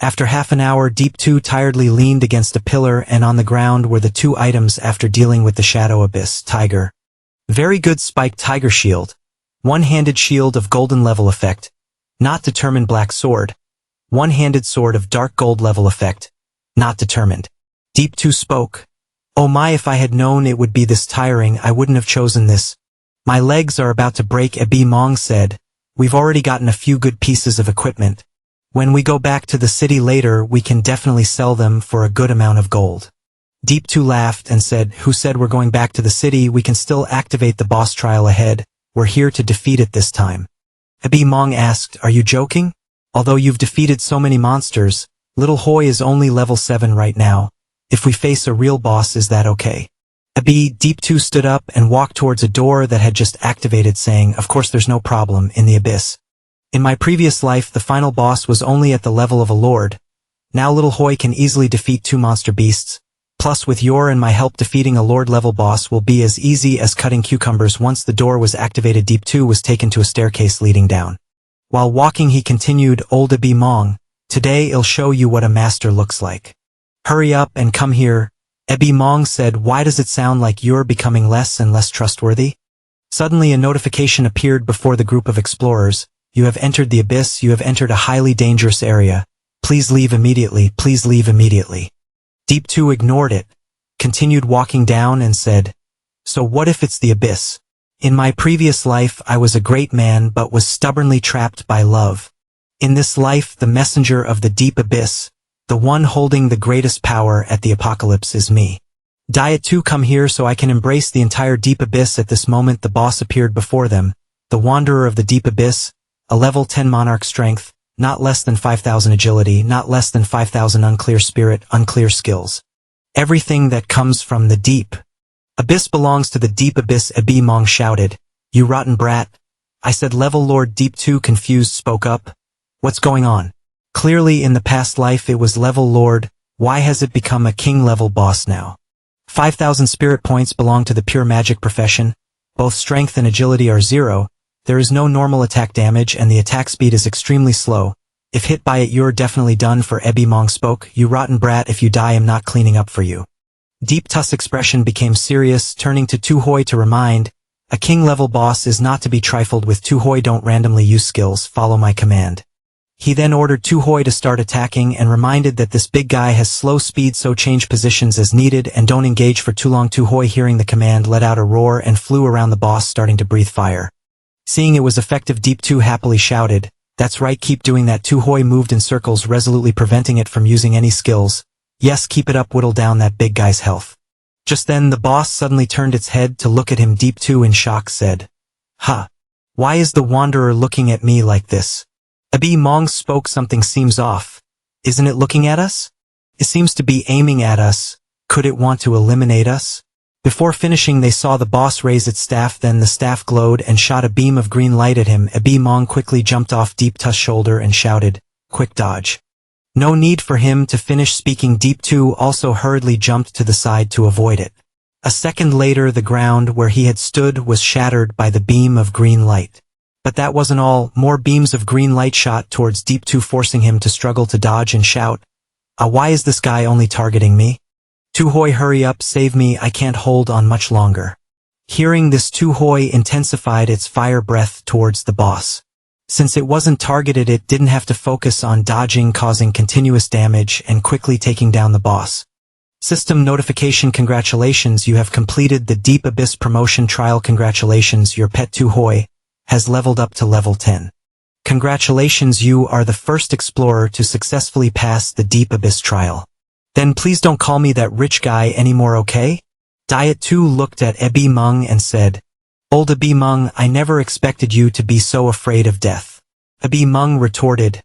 After half an hour, Deep 2 tiredly leaned against a pillar, and on the ground were the 2 items after dealing with the Shadow Abyss Tiger. Very good spiked Tiger Shield. One-handed shield of golden level effect. Not determined black sword. One-handed sword of dark gold level effect. Not determined. Deep 2 spoke. Oh my, if I had known it would be this tiring, I wouldn't have chosen this. My legs are about to break, Abi Mong said. We've already gotten a few good pieces of equipment. When we go back to the city later, we can definitely sell them for a good amount of gold. Deep 2 laughed and said, who said we're going back to the city? We can still activate the boss trial ahead. We're here to defeat it this time. Abi Mong asked, are you joking? Although you've defeated so many monsters, Little Hoi is only level 7 right now. If we face a real boss, is that okay? Deep 2 stood up and walked towards a door that had just activated, saying, of course there's no problem, in the abyss. In my previous life, the final boss was only at the level of a lord. Now Little Hoi can easily defeat 2 monster beasts. Plus with your and my help, defeating a lord-level boss will be as easy as cutting cucumbers. Once the door was activated, Deep 2 was taken to a staircase leading down. While walking, he continued, Old Abi Mong, today I'll show you what a master looks like. Hurry up and come here. Abi Mong said, why does it sound like you're becoming less and less trustworthy? Suddenly a notification appeared before the group of explorers. You have entered the abyss. You have entered a highly dangerous area. Please leave immediately. Please leave immediately. Deep 2 ignored it, continued walking down and said, so what if it's the abyss? In my previous life I was a great man but was stubbornly trapped by love. In this life the messenger of the deep abyss, the one holding the greatest power at the apocalypse, is me. Diet 2, come here so I can embrace the entire deep abyss. At this moment the boss appeared before them, the wanderer of the deep abyss, a level 10 monarch strength, not less than 5,000 agility, not less than 5,000 unclear spirit, unclear skills. Everything that comes from the deep abyss belongs to the deep abyss, Abi Mong shouted. You rotten brat. I said level lord. Deep 2, confused, spoke up. What's going on? Clearly in the past life it was level lord. Why has it become a king level boss now? 5,000 spirit points belong to the pure magic profession. Both strength and agility are 0. There is no normal attack damage and the attack speed is extremely slow. If hit by it you're definitely done for. Abi Mong spoke. You rotten brat, if you die I'm not cleaning up for you. Deep 2's expression became serious, turning to Tu Hoi to remind, a king level boss is not to be trifled with. Tu Hoi, don't randomly use skills, follow my command. He then ordered Tu Hoi to start attacking and reminded that this big guy has slow speed, so change positions as needed and don't engage for too long. Tu Hoi, hearing the command, let out a roar and flew around the boss, starting to breathe fire. Seeing it was effective, Deep 2 happily shouted, that's right, keep doing that. Tu Hoi moved in circles, resolutely preventing it from using any skills. Yes, keep it up, whittle down that big guy's health. Just then the boss suddenly turned its head to look at him. Deep 2 in shock said, huh? Why is the wanderer looking at me like this? Abi Mong spoke, something seems off. Isn't it looking at us? It seems to be aiming at us. Could it want to eliminate us? Before finishing they saw the boss raise its staff, then the staff glowed and shot a beam of green light at him. Abi Mong quickly jumped off Deep 2's shoulder and shouted, quick dodge. No need for him to finish speaking. Deep 2 also hurriedly jumped to the side to avoid it. A second later the ground where he had stood was shattered by the beam of green light. But that wasn't all. More beams of green light shot towards Deep 2, forcing him to struggle to dodge and shout, why is this guy only targeting me? Tu Hoi, hurry up, save me, I can't hold on much longer. Hearing this, Tu Hoi intensified its fire breath towards the boss. Since it wasn't targeted it didn't have to focus on dodging, causing continuous damage and quickly taking down the boss. System notification, congratulations, you have completed the Deep Abyss promotion trial. Congratulations, your pet Tu Hoi has leveled up to level 10. Congratulations, you are the first explorer to successfully pass the Deep Abyss trial. Then please don't call me that rich guy anymore, okay? Diet 2 looked at Abi Mong and said, Old Abi Mong, I never expected you to be so afraid of death. Abi Mong retorted,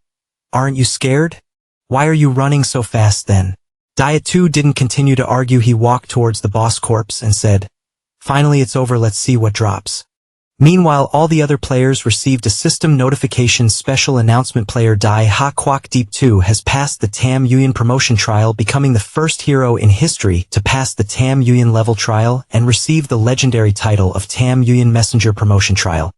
aren't you scared? Why are you running so fast then? Diet 2 didn't continue to argue. He walked towards the boss corpse and said, finally it's over, let's see what drops. Meanwhile, all the other players received a system notification. Special announcement, player Dai Ha Kwok Deep 2 has passed the Tam Yuyan promotion trial, becoming the first hero in history to pass the Tam Yuyan level trial and receive the legendary title of Tam Yuyan Messenger promotion trial.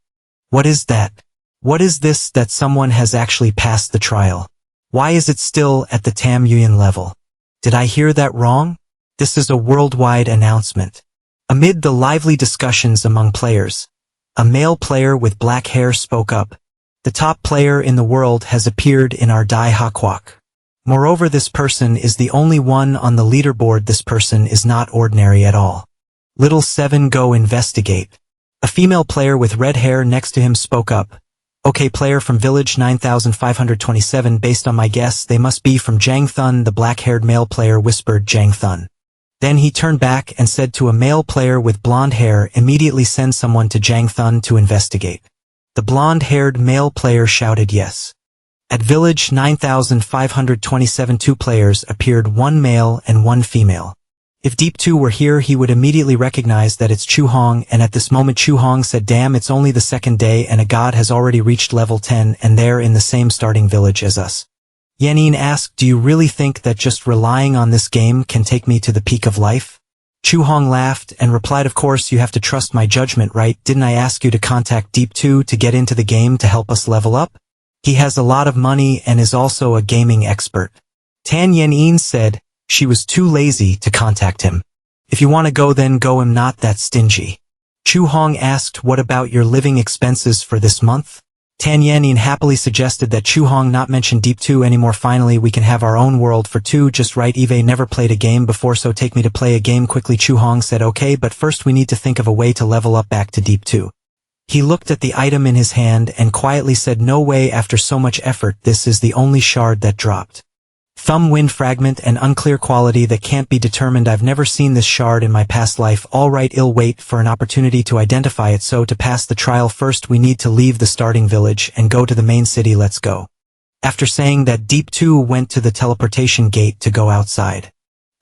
What is that? What is this that someone has actually passed the trial? Why is it still at the Tam Yuan level? Did I hear that wrong? This is a worldwide announcement. Amid the lively discussions among players, a male player with black hair spoke up. The top player in the world has appeared in our Dai Hakwak. Moreover, this person is the only one on the leaderboard. This person is not ordinary at all. Little 7, go investigate. A female player with red hair next to him spoke up. Okay, player from village 9527, based on my guess, they must be from Jangthun. The black-haired male player whispered Jangthun. Then he turned back and said to a male player with blonde hair, immediately send someone to Jangthun to investigate. The blonde-haired male player shouted yes. At village 9527, 2 players appeared, 1 male and 1 female. If Deep 2 were here, he would immediately recognize that it's Chu Hong, and at this moment Chu Hong said, damn, it's only the second day and a god has already reached level 10 and they're in the same starting village as us. Yanin asked, do you really think that just relying on this game can take me to the peak of life? Chu Hong laughed and replied, of course you have to trust my judgment, right? Didn't I ask you to contact Deep 2 to get into the game to help us level up? He has a lot of money and is also a gaming expert. Tan Yanin said she was too lazy to contact him. If you want to go, then go, I'm not that stingy. Chu Hong asked, what about your living expenses for this month? Tan Yanin happily suggested that Chu Hong not mention Deep 2 anymore. Finally, we can have our own world for 2, just right. Eve never played a game before, so take me to play a game quickly. Chu Hong said okay, but first we need to think of a way to level up back to Deep 2. He looked at the item in his hand and quietly said, no way, after so much effort, this is the only shard that dropped. Thumb wind fragment and unclear quality that can't be determined. I've never seen this shard in my past life. Alright, I'll wait for an opportunity to identify it, so to pass the trial first we need to leave the starting village and go to the main city. Let's go. After saying that, Deep 2 went to the teleportation gate to go outside.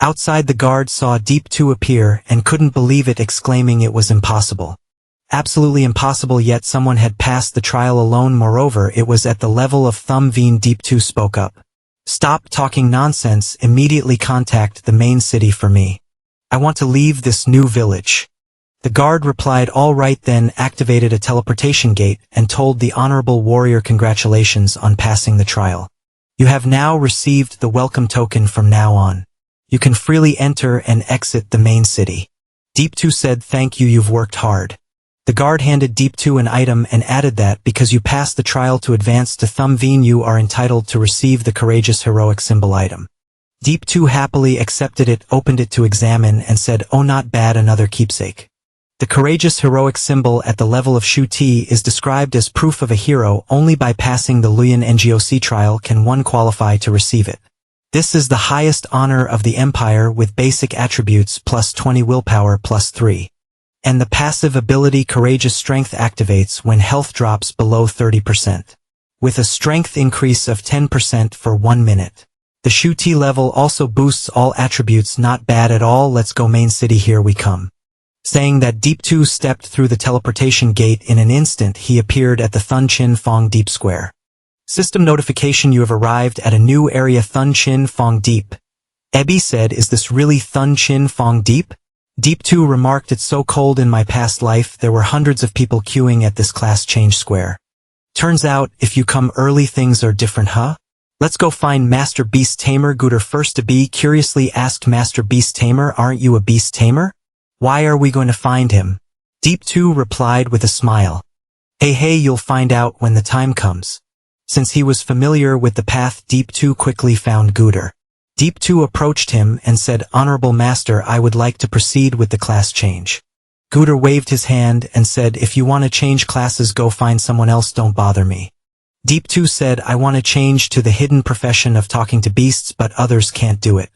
Outside, the guard saw Deep 2 appear and couldn't believe it, exclaiming it was impossible. Absolutely impossible, yet someone had passed the trial alone. Moreover, it was at the level of Thumb Veen. Deep 2 spoke up. Stop talking nonsense, immediately contact the main city for me. I want to leave this new village. The guard replied, all right, then activated a teleportation gate and told the honorable warrior, congratulations on passing the trial. You have now received the welcome token. From now on, you can freely enter and exit the main city. Deep 2 said, thank you, you've worked hard. The guard handed Deep 2 an item and added that because you passed the trial to advance to Thumb Veen, you are entitled to receive the courageous heroic symbol item. Deep 2 happily accepted it, opened it to examine, and said, oh, not bad, another keepsake. The courageous heroic symbol at the level of Shu Ti is described as proof of a hero. Only by passing the Luyan NGOC trial can one qualify to receive it. This is the highest honor of the Empire, with basic attributes plus 20 willpower plus 3. And the passive ability Courageous Strength activates when health drops below 30%. With a strength increase of 10% for 1 minute. The Shu Ti level also boosts all attributes. Not bad at all. Let's go main city, here we come. Saying that, Deep 2 stepped through the teleportation gate. In an instant he appeared at the Thun Chin Fong Deep Square. System notification, you have arrived at a new area, Thun Chin Fong Deep. Ebby said, is this really Thun Chin Fong Deep? Deep 2 remarked, it's so cold. In my past life there were hundreds of people queuing at this class change square. Turns out, if you come early things are different, huh? Let's go find Master Beast Tamer. Gooder first to be curiously asked, Master Beast Tamer, aren't you a beast tamer? Why are we going to find him? Deep 2 replied with a smile. Hey, you'll find out when the time comes. Since he was familiar with the path, Deep 2 quickly found Gooder. Deep 2 approached him and said, Honorable Master, I would like to proceed with the class change. Gooder waved his hand and said, if you want to change classes, go find someone else, don't bother me. Deep 2 said, I want to change to the hidden profession of talking to beasts, but others can't do it.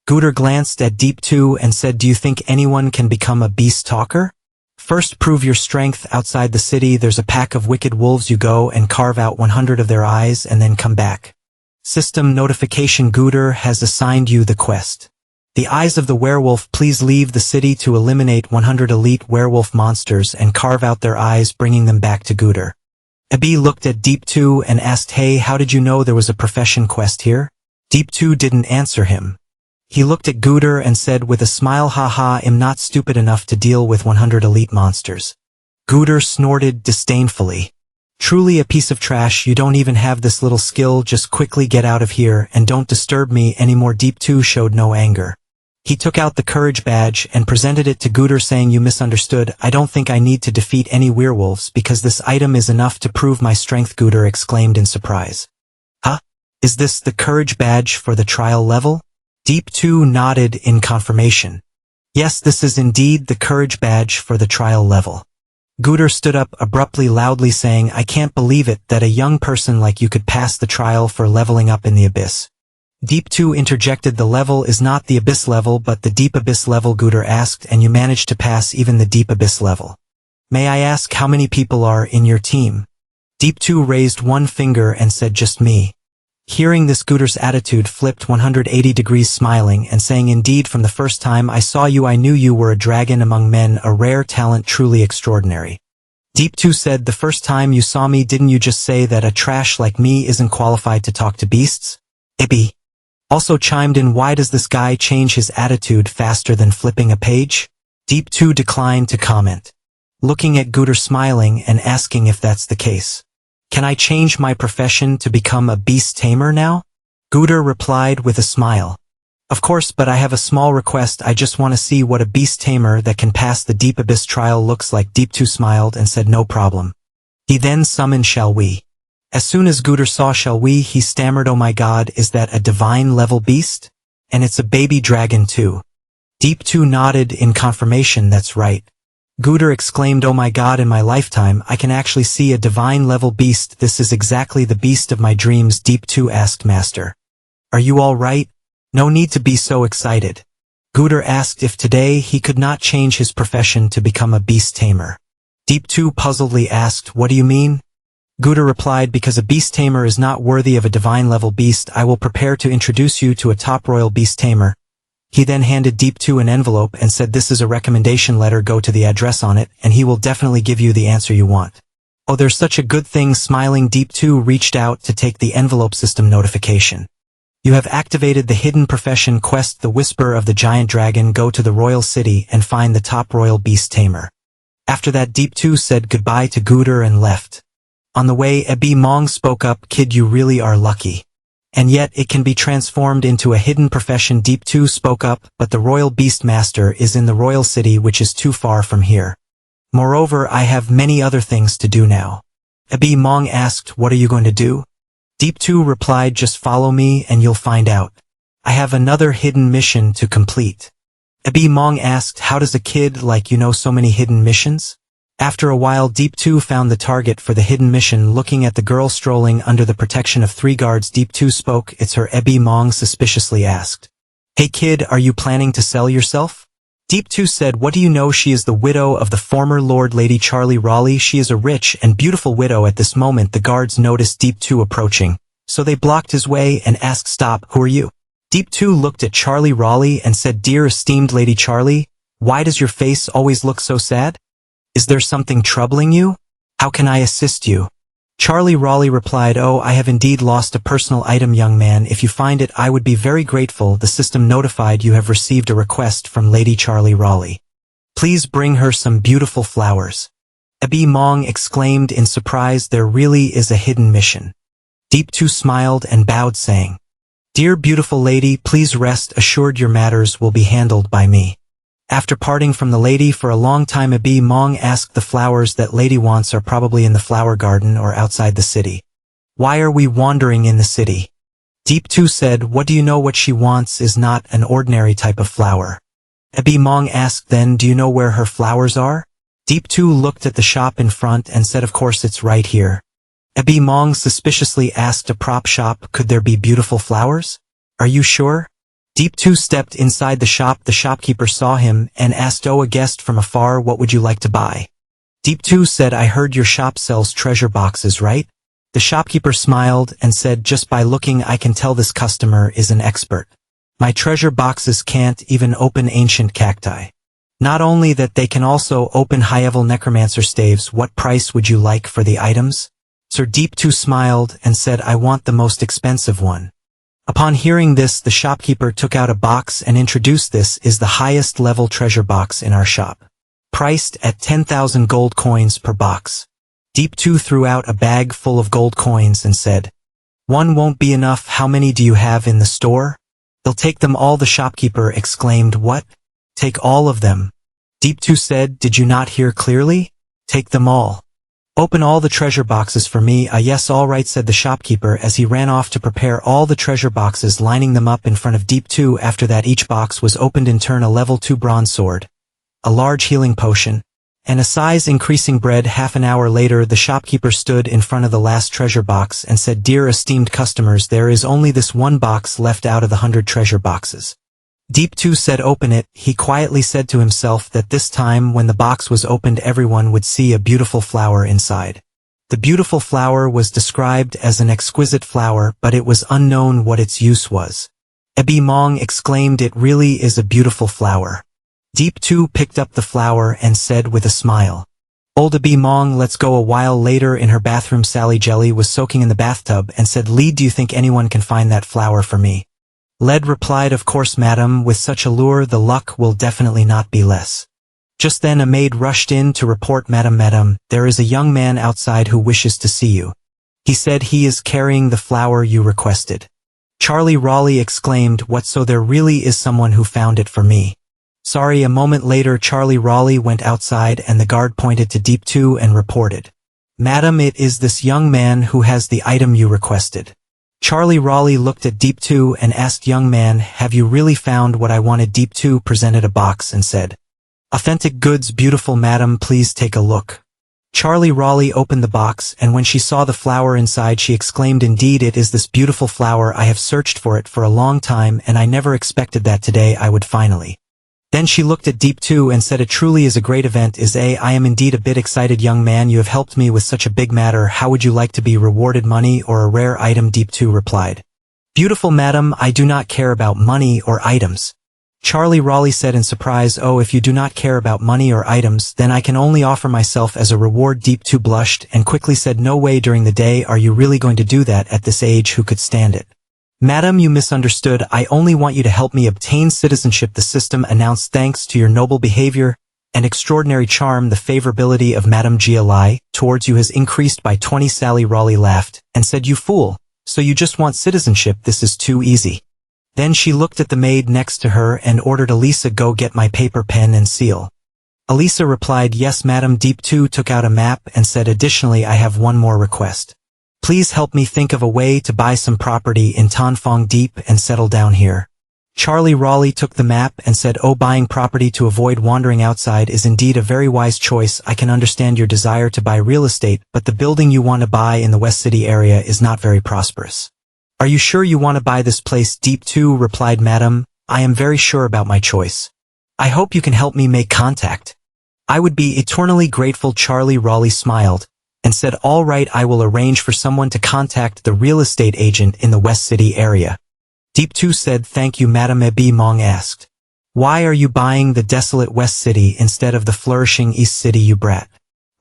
Gooder glanced at Deep 2 and said, do you think anyone can become a beast talker? First prove your strength outside the city. There's a pack of wicked wolves. You go and carve out 100 of their eyes and then come back. System notification, Gooder has assigned you the quest. The Eyes of the Werewolf. Please leave the city to eliminate 100 elite werewolf monsters and carve out their eyes, bringing them back to Gooder. Abi looked at Deep 2 and asked, hey, how did you know there was a profession quest here? Deep 2 didn't answer him. He looked at Gooder and said with a smile, haha, I'm not stupid enough to deal with 100 elite monsters. Gooder snorted disdainfully. Truly a piece of trash. You don't even have this little skill. Just quickly get out of here and don't disturb me anymore. Deep 2 showed no anger. He took out the courage badge and presented it to Gooder, saying, you misunderstood. I don't think I need to defeat any werewolves because this item is enough to prove my strength. Gooder exclaimed in surprise. Huh? Is this the courage badge for the trial level? Deep 2 nodded in confirmation. Yes, this is indeed the courage badge for the trial level. Gooder stood up abruptly, loudly saying, I can't believe it that a young person like you could pass the trial for leveling up in the abyss. Deep 2 interjected, the level is not the abyss level but the deep abyss level. Gooder asked, and you managed to pass even the deep abyss level. May I ask how many people are in your team? Deep 2 raised one finger and said, just me. Hearing this, Gooder's attitude flipped 180 degrees, smiling and saying, indeed, from the first time I saw you I knew you were a dragon among men, a rare talent, truly extraordinary. Deep 2 said, the first time you saw me, didn't you just say that a trash like me isn't qualified to talk to beasts? Ibby also chimed in, why does this guy change his attitude faster than flipping a page? Deep 2 declined to comment, looking at Gooder smiling and asking if that's the case. Can I change my profession to become a beast tamer now? Gooder replied with a smile. Of course, but I have a small request. I just want to see what a beast tamer that can pass the deep abyss trial looks like. Deep 2 smiled and said, no problem. He then summoned Shall We. As soon as Gooder saw Shall We, he stammered, oh my god, is that a divine level beast? And it's a baby dragon too. Deep 2 nodded in confirmation, that's right. Gooder exclaimed, oh my god, in my lifetime I can actually see a divine level beast. This is exactly the beast of my dreams. Deep 2 asked, Master, are you all right? No need to be so excited. Gooder asked if today he could not change his profession to become a beast tamer. Deep 2 puzzledly asked, what do you mean? Gooder replied, because a beast tamer is not worthy of a divine level beast, I will prepare to introduce you to a top royal beast tamer. He then handed Deep 2 an envelope and said, this is a recommendation letter, go to the address on it, and he will definitely give you the answer you want. Oh, there's such a good thing. Smiling, Deep 2 reached out to take the envelope. System notification. You have activated the hidden profession quest, the Whisper of the Giant Dragon. Go to the royal city and find the top royal beast tamer. After that, Deep 2 said goodbye to Gooder and left. On the way, Ebi Mong spoke up, kid, you really are lucky. And yet it can be transformed into a hidden profession. Deep 2 spoke up, but the royal beast master is in the royal city, which is too far from here. Moreover, I have many other things to do now. Ebi Mong asked, what are you going to do? Deep 2 replied, just follow me and you'll find out. I have another hidden mission to complete. Ebi Mong asked, how does a kid like you know so many hidden missions? After a while, Deep 2 found the target for the hidden mission. Looking at the girl strolling under the protection of 3 guards, Deep 2 spoke, it's her. Ebi Mong suspiciously asked, hey kid, are you planning to sell yourself? Deep 2 said, what do you know? She is the widow of the former Lord Lady Charlie Raleigh. She is a rich and beautiful widow. At this moment, the guards noticed Deep 2 approaching, so they blocked his way and asked, stop, who are you? Deep 2 looked at Charlie Raleigh and said, dear esteemed Lady Charlie, why does your face always look so sad? Is there something troubling you? How can I assist you? Charlie Raleigh replied, oh, I have indeed lost a personal item, young man. If you find it, I would be very grateful. The system notified you have received a request from Lady Charlie Raleigh. Please bring her some beautiful flowers. Ebi Mong exclaimed in surprise, there really is a hidden mission. Deep 2 smiled and bowed, saying, dear beautiful lady, please rest assured your matters will be handled by me. After parting from the lady for a long time, Ebi Mong asked, the flowers that lady wants are probably in the flower garden or outside the city. Why are we wandering in the city? Deep 2 said, what do you know? What she wants is not an ordinary type of flower. Ebi Mong asked, then do you know where her flowers are? Deep 2 looked at the shop in front and said, of course it's right here. Ebi Mong suspiciously asked, a prop shop, could there be beautiful flowers? Are you sure? Deep 2 stepped inside the shop. The shopkeeper saw him and asked, oh, a guest from afar, what would you like to buy? Deep 2 said, I heard your shop sells treasure boxes, right? The shopkeeper smiled and said, just by looking I can tell this customer is an expert. My treasure boxes can't even open ancient cacti. Not only that, they can also open high-level necromancer staves. What price would you like for the items? Sir Deep 2 smiled and said, I want the most expensive one. Upon hearing this, the shopkeeper took out a box and introduced, this is the highest level treasure box in our shop. Priced at 10,000 gold coins per box. Deep 2 threw out a bag full of gold coins and said, "One won't be enough. How many do you have in the store?" "They'll take them all," the shopkeeper exclaimed. "What? Take all of them?" Deep 2 said, "Did you not hear clearly? Take them all. Open all the treasure boxes for me." "Yes, all right," said the shopkeeper as he ran off to prepare all the treasure boxes, lining them up in front of Deep 2. After that, each box was opened in turn: a level 2 bronze sword, a large healing potion, and a size increasing bread. Half an hour later, the shopkeeper stood in front of the last treasure box and said, "Dear esteemed customers, there is only this one box left out of the 100 treasure boxes." Deep 2 said, "Open it." He quietly said to himself that this time when the box was opened, everyone would see a beautiful flower inside. The beautiful flower was described as an exquisite flower, but it was unknown what its use was. Ebi Mong exclaimed, "It really is a beautiful flower." Deep 2 picked up the flower and said with a smile, "Old Ebi Mong, let's go." A while later in her bathroom, Sally Jelly was soaking in the bathtub and said, "Lead, do you think anyone can find that flower for me?" Led replied, "Of course, madam, with such a lure the luck will definitely not be less." Just then a maid rushed in to report, Madam, there is a young man outside who wishes to see you. He said he is carrying the flower you requested." Charlie Raleigh exclaimed, "What, so there really is someone who found it for me?" Sorry. A moment later, Charlie Raleigh went outside and the guard pointed to Deep 2 and reported, "Madam, it is this young man who has the item you requested." Charlie Raleigh looked at Deep 2 and asked, "Young man, have you really found what I wanted?" Deep 2 presented a box and said, "Authentic goods, beautiful madam, please take a look." Charlie Raleigh opened the box, and when she saw the flower inside, she exclaimed, "Indeed, it is this beautiful flower. I have searched for it for a long time, and I never expected that today I would finally." Then she looked at Deep 2 and said, "It truly is a great event. I am indeed a bit excited. Young man, you have helped me with such a big matter. How would you like to be rewarded, money or a rare item?" Deep 2 replied, "Beautiful madam, I do not care about money or items." Charlie Raleigh said in surprise, "Oh, if you do not care about money or items, then I can only offer myself as a reward." Deep 2 blushed and quickly said, "No way. During the day, are you really going to do that at this age? Who could stand it?" "Madam, you misunderstood. I only want you to help me obtain citizenship," the system announced. "Thanks to your noble behavior and extraordinary charm, the favorability of Madam Gia towards you has increased by 20." Sally Raleigh laughed and said, "You fool, so you just want citizenship? This is too easy." Then she looked at the maid next to her and ordered, "Elisa, go get my paper, pen, and seal." Elisa replied, "Yes, madam." Deep 2 took out a map and said, "Additionally, I have one more request. Please help me think of a way to buy some property in Tanfong Deep and settle down here." Charlie Raleigh took the map and said, "Oh, buying property to avoid wandering outside is indeed a very wise choice. I can understand your desire to buy real estate, but the building you want to buy in the West City area is not very prosperous. Are you sure you want to buy this place?" Deep 2 replied, "Madam, I am very sure about my choice. I hope you can help me make contact. I would be eternally grateful." Charlie Raleigh smiled and said, "All right, I will arrange for someone to contact the real estate agent in the West City area." Deep 2 said, "Thank you, Madam." Ebi Mong asked, "Why are you buying the desolate West City instead of the flourishing East City, you brat?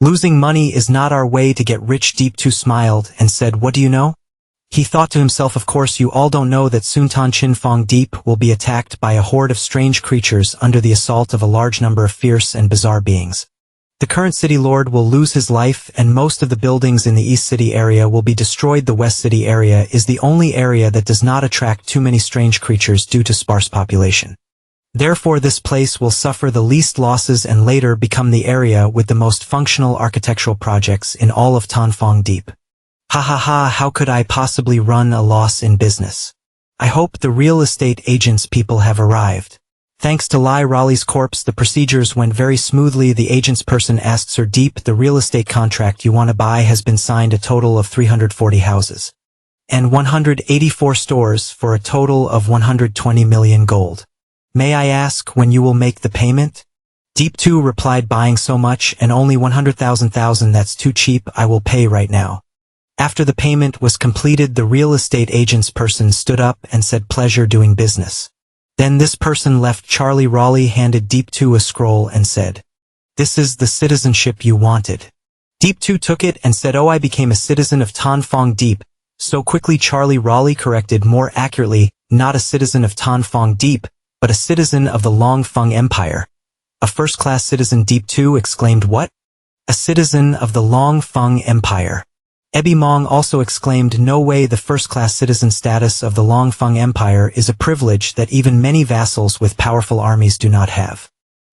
Losing money is not our way to get rich." Deep 2 smiled and said, "What do you know?" He thought to himself, "Of course you all don't know that soon Chinfong Deep will be attacked by a horde of strange creatures under the assault of a large number of fierce and bizarre beings. The current city lord will lose his life and most of the buildings in the East City area will be destroyed. The West City area is the only area that does not attract too many strange creatures due to sparse population. Therefore this place will suffer the least losses and later become the area with the most functional architectural projects in all of Tanfong Deep. Ha ha ha, how could I possibly run a loss in business? I hope the real estate agents people have arrived." Thanks to Lai Raleigh's corpse, the procedures went very smoothly. The agent's person asked, "Sir Deep, the real estate contract you want to buy has been signed, a total of 340 houses and 184 stores for a total of 120 million gold. May I ask when you will make the payment?" Deep 2 replied, "Buying so much and only 100,000, that's too cheap. I will pay right now." After the payment was completed, the real estate agent's person stood up and said, "Pleasure doing business." Then this person left. Charlie Raleigh handed Deep 2 a scroll and said, "This is the citizenship you wanted." Deep 2 took it and said, "Oh, I became a citizen of Tanfong Deep." So quickly Charlie Raleigh corrected, more accurately, not a citizen of Tanfong Deep, but a citizen of the Longfeng Empire. "A first-class citizen?" Deep 2 exclaimed. "What? A citizen of the Long Feng Empire. Ebi Mong also exclaimed, no way, the first-class citizen status of the Long Feng Empire is a privilege that even many vassals with powerful armies do not have.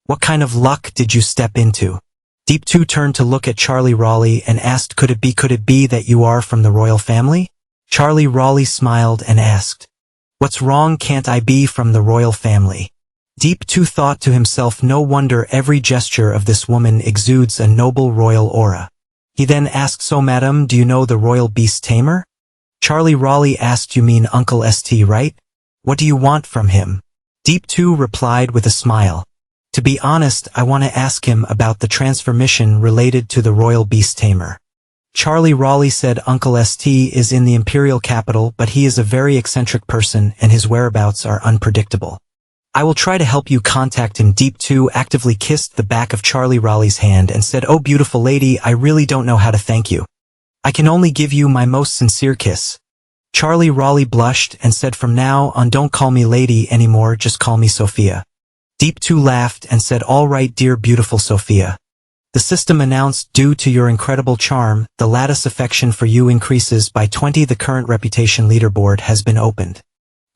What kind of luck did you step into? Deep 2 turned to look at Charlie Raleigh and asked, could it be that you are from the royal family? Charlie Raleigh smiled and asked, what's wrong, can't I be from the royal family? Deep 2 thought to himself, no wonder every gesture of this woman exudes a noble royal aura. He then asked, so madam, do you know the royal beast Tamer? Charlie Raleigh asked, you mean Uncle St, right? What do you want from him? Deep 2 replied with a smile. To be honest, I want to ask him about the transfer mission related to the royal beast Tamer. Charlie Raleigh said, Uncle St is in the imperial capital, but he is a very eccentric person and his whereabouts are unpredictable. I will try to help you contact him. Deep 2 actively kissed the back of Charlie Raleigh's hand and said, oh beautiful lady, I really don't know how to thank you. I can only give you my most sincere kiss. Charlie Raleigh blushed and said, from now on don't call me lady anymore, just call me Sophia. Deep 2 laughed and said, all right dear beautiful Sophia. The system announced, due to your incredible charm, the lattice affection for you increases by 20. The current reputation leaderboard has been opened.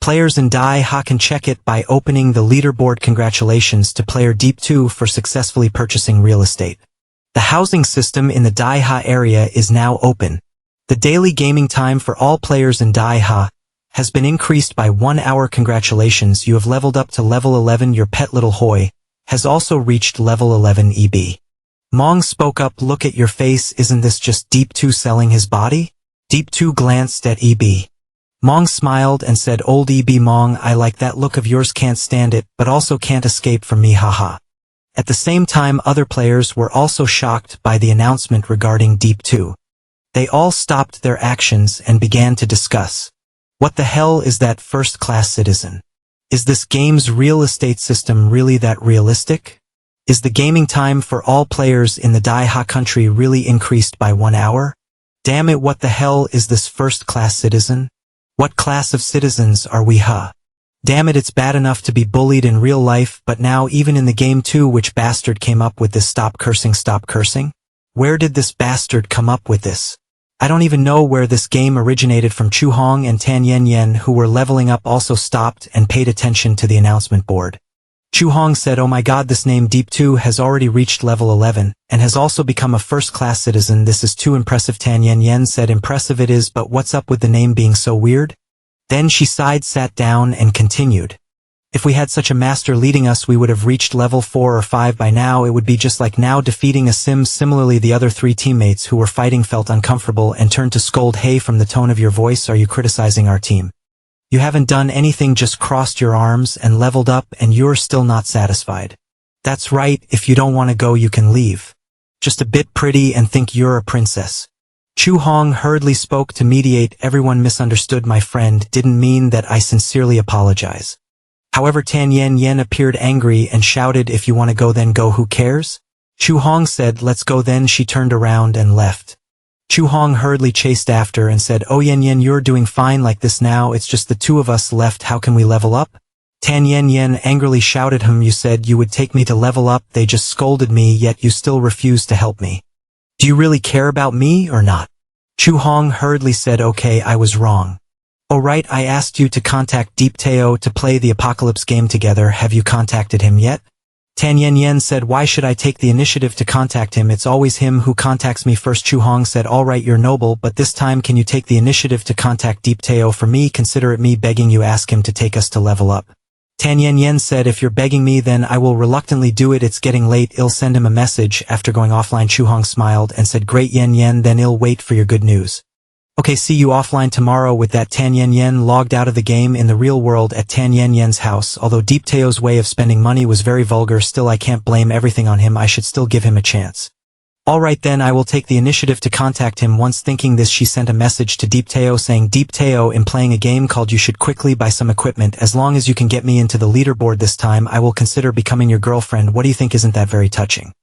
Players in Dai-Ha can check it by opening the leaderboard. Congratulations to player Deep 2 for successfully purchasing real estate. The housing system in the Dai-Ha area is now open. The daily gaming time for all players in Dai-Ha has been increased by 1 hour. Congratulations, you have leveled up to level 11. Your pet little Hoi has also reached level 11 EB. Mong spoke up, look at your face, isn't this just Deep 2 selling his body? Deep 2 glanced at EB. Mong smiled and said, old EB Mong, I like that look of yours, can't stand it, but also can't escape from me, haha. At the same time, other players were also shocked by the announcement regarding Deep 2. They all stopped their actions and began to discuss. What the hell is that first-class citizen? Is this game's real estate system really that realistic? Is the gaming time for all players in the Dai-Ha country really increased by 1 hour? Damn it, what the hell is this first-class citizen? What class of citizens are we, huh? Damn it, it's bad enough to be bullied in real life, but now even in the game too. Which bastard came up with this? Stop cursing, stop cursing? Where did this bastard come up with this? I don't even know where this game originated from. Chu Hong and Tan Yen Yen, who were leveling up, also stopped and paid attention to the announcement board. Chu Hong said, oh my god, this name Deep 2 has already reached level 11, and has also become a first-class citizen. This is too impressive. Tan Yen Yen said, impressive it is, but what's up with the name being so weird? Then she sighed, sat down, and continued. If we had such a master leading us, we would have reached level 4 or 5 by now. It would be just like now defeating a sim. Similarly, the other 3 teammates who were fighting felt uncomfortable and turned to scold. Hey, from the tone of your voice, are you criticizing our team? You haven't done anything, just crossed your arms and leveled up, and you're still not satisfied. That's right, if you don't want to go you can leave. Just a bit pretty and think you're a princess. Chu Hong hurriedly spoke to mediate. Everyone misunderstood, my friend, didn't mean that. I sincerely apologize. However, Tan Yen Yen appeared angry and shouted, if you want to go then go, who cares? Chu Hong said, let's go then. She turned around and left. Chu Hong hurriedly chased after and said, oh Yen Yen, you're doing fine like this now, it's just the 2 of us left, how can we level up? Tan Yen Yen angrily shouted him, you said you would take me to level up, they just scolded me, yet you still refuse to help me. Do you really care about me or not? Chu Hong hurriedly said, okay, I was wrong. Oh right, I asked you to contact Deep Teo to play the Apocalypse game together, have you contacted him yet? Tan Yen Yen said, why should I take the initiative to contact him? It's always him who contacts me first. Chu Hong said, all right, you're noble, but this time can you take the initiative to contact Deep Teo for me? Consider it me begging you, ask him to take us to level up. Tan Yen Yen said, if you're begging me then I will reluctantly do it, it's getting late, I'll send him a message. After going offline, Chu Hong smiled and said, great Yen Yen, then I'll wait for your good news. Okay, see you offline tomorrow. With that, Tan Yen Yen logged out of the game. In the real world at Tan Yen Yen's house, although Deep Teo's way of spending money was very vulgar, still I can't blame everything on him, I should still give him a chance. Alright then, I will take the initiative to contact him. Once thinking this, she sent a message to Deep Teo saying, Deep Teo, in playing a game called you should quickly buy some equipment. As long as you can get me into the leaderboard this time, I will consider becoming your girlfriend. What do you think? Isn't that very touching?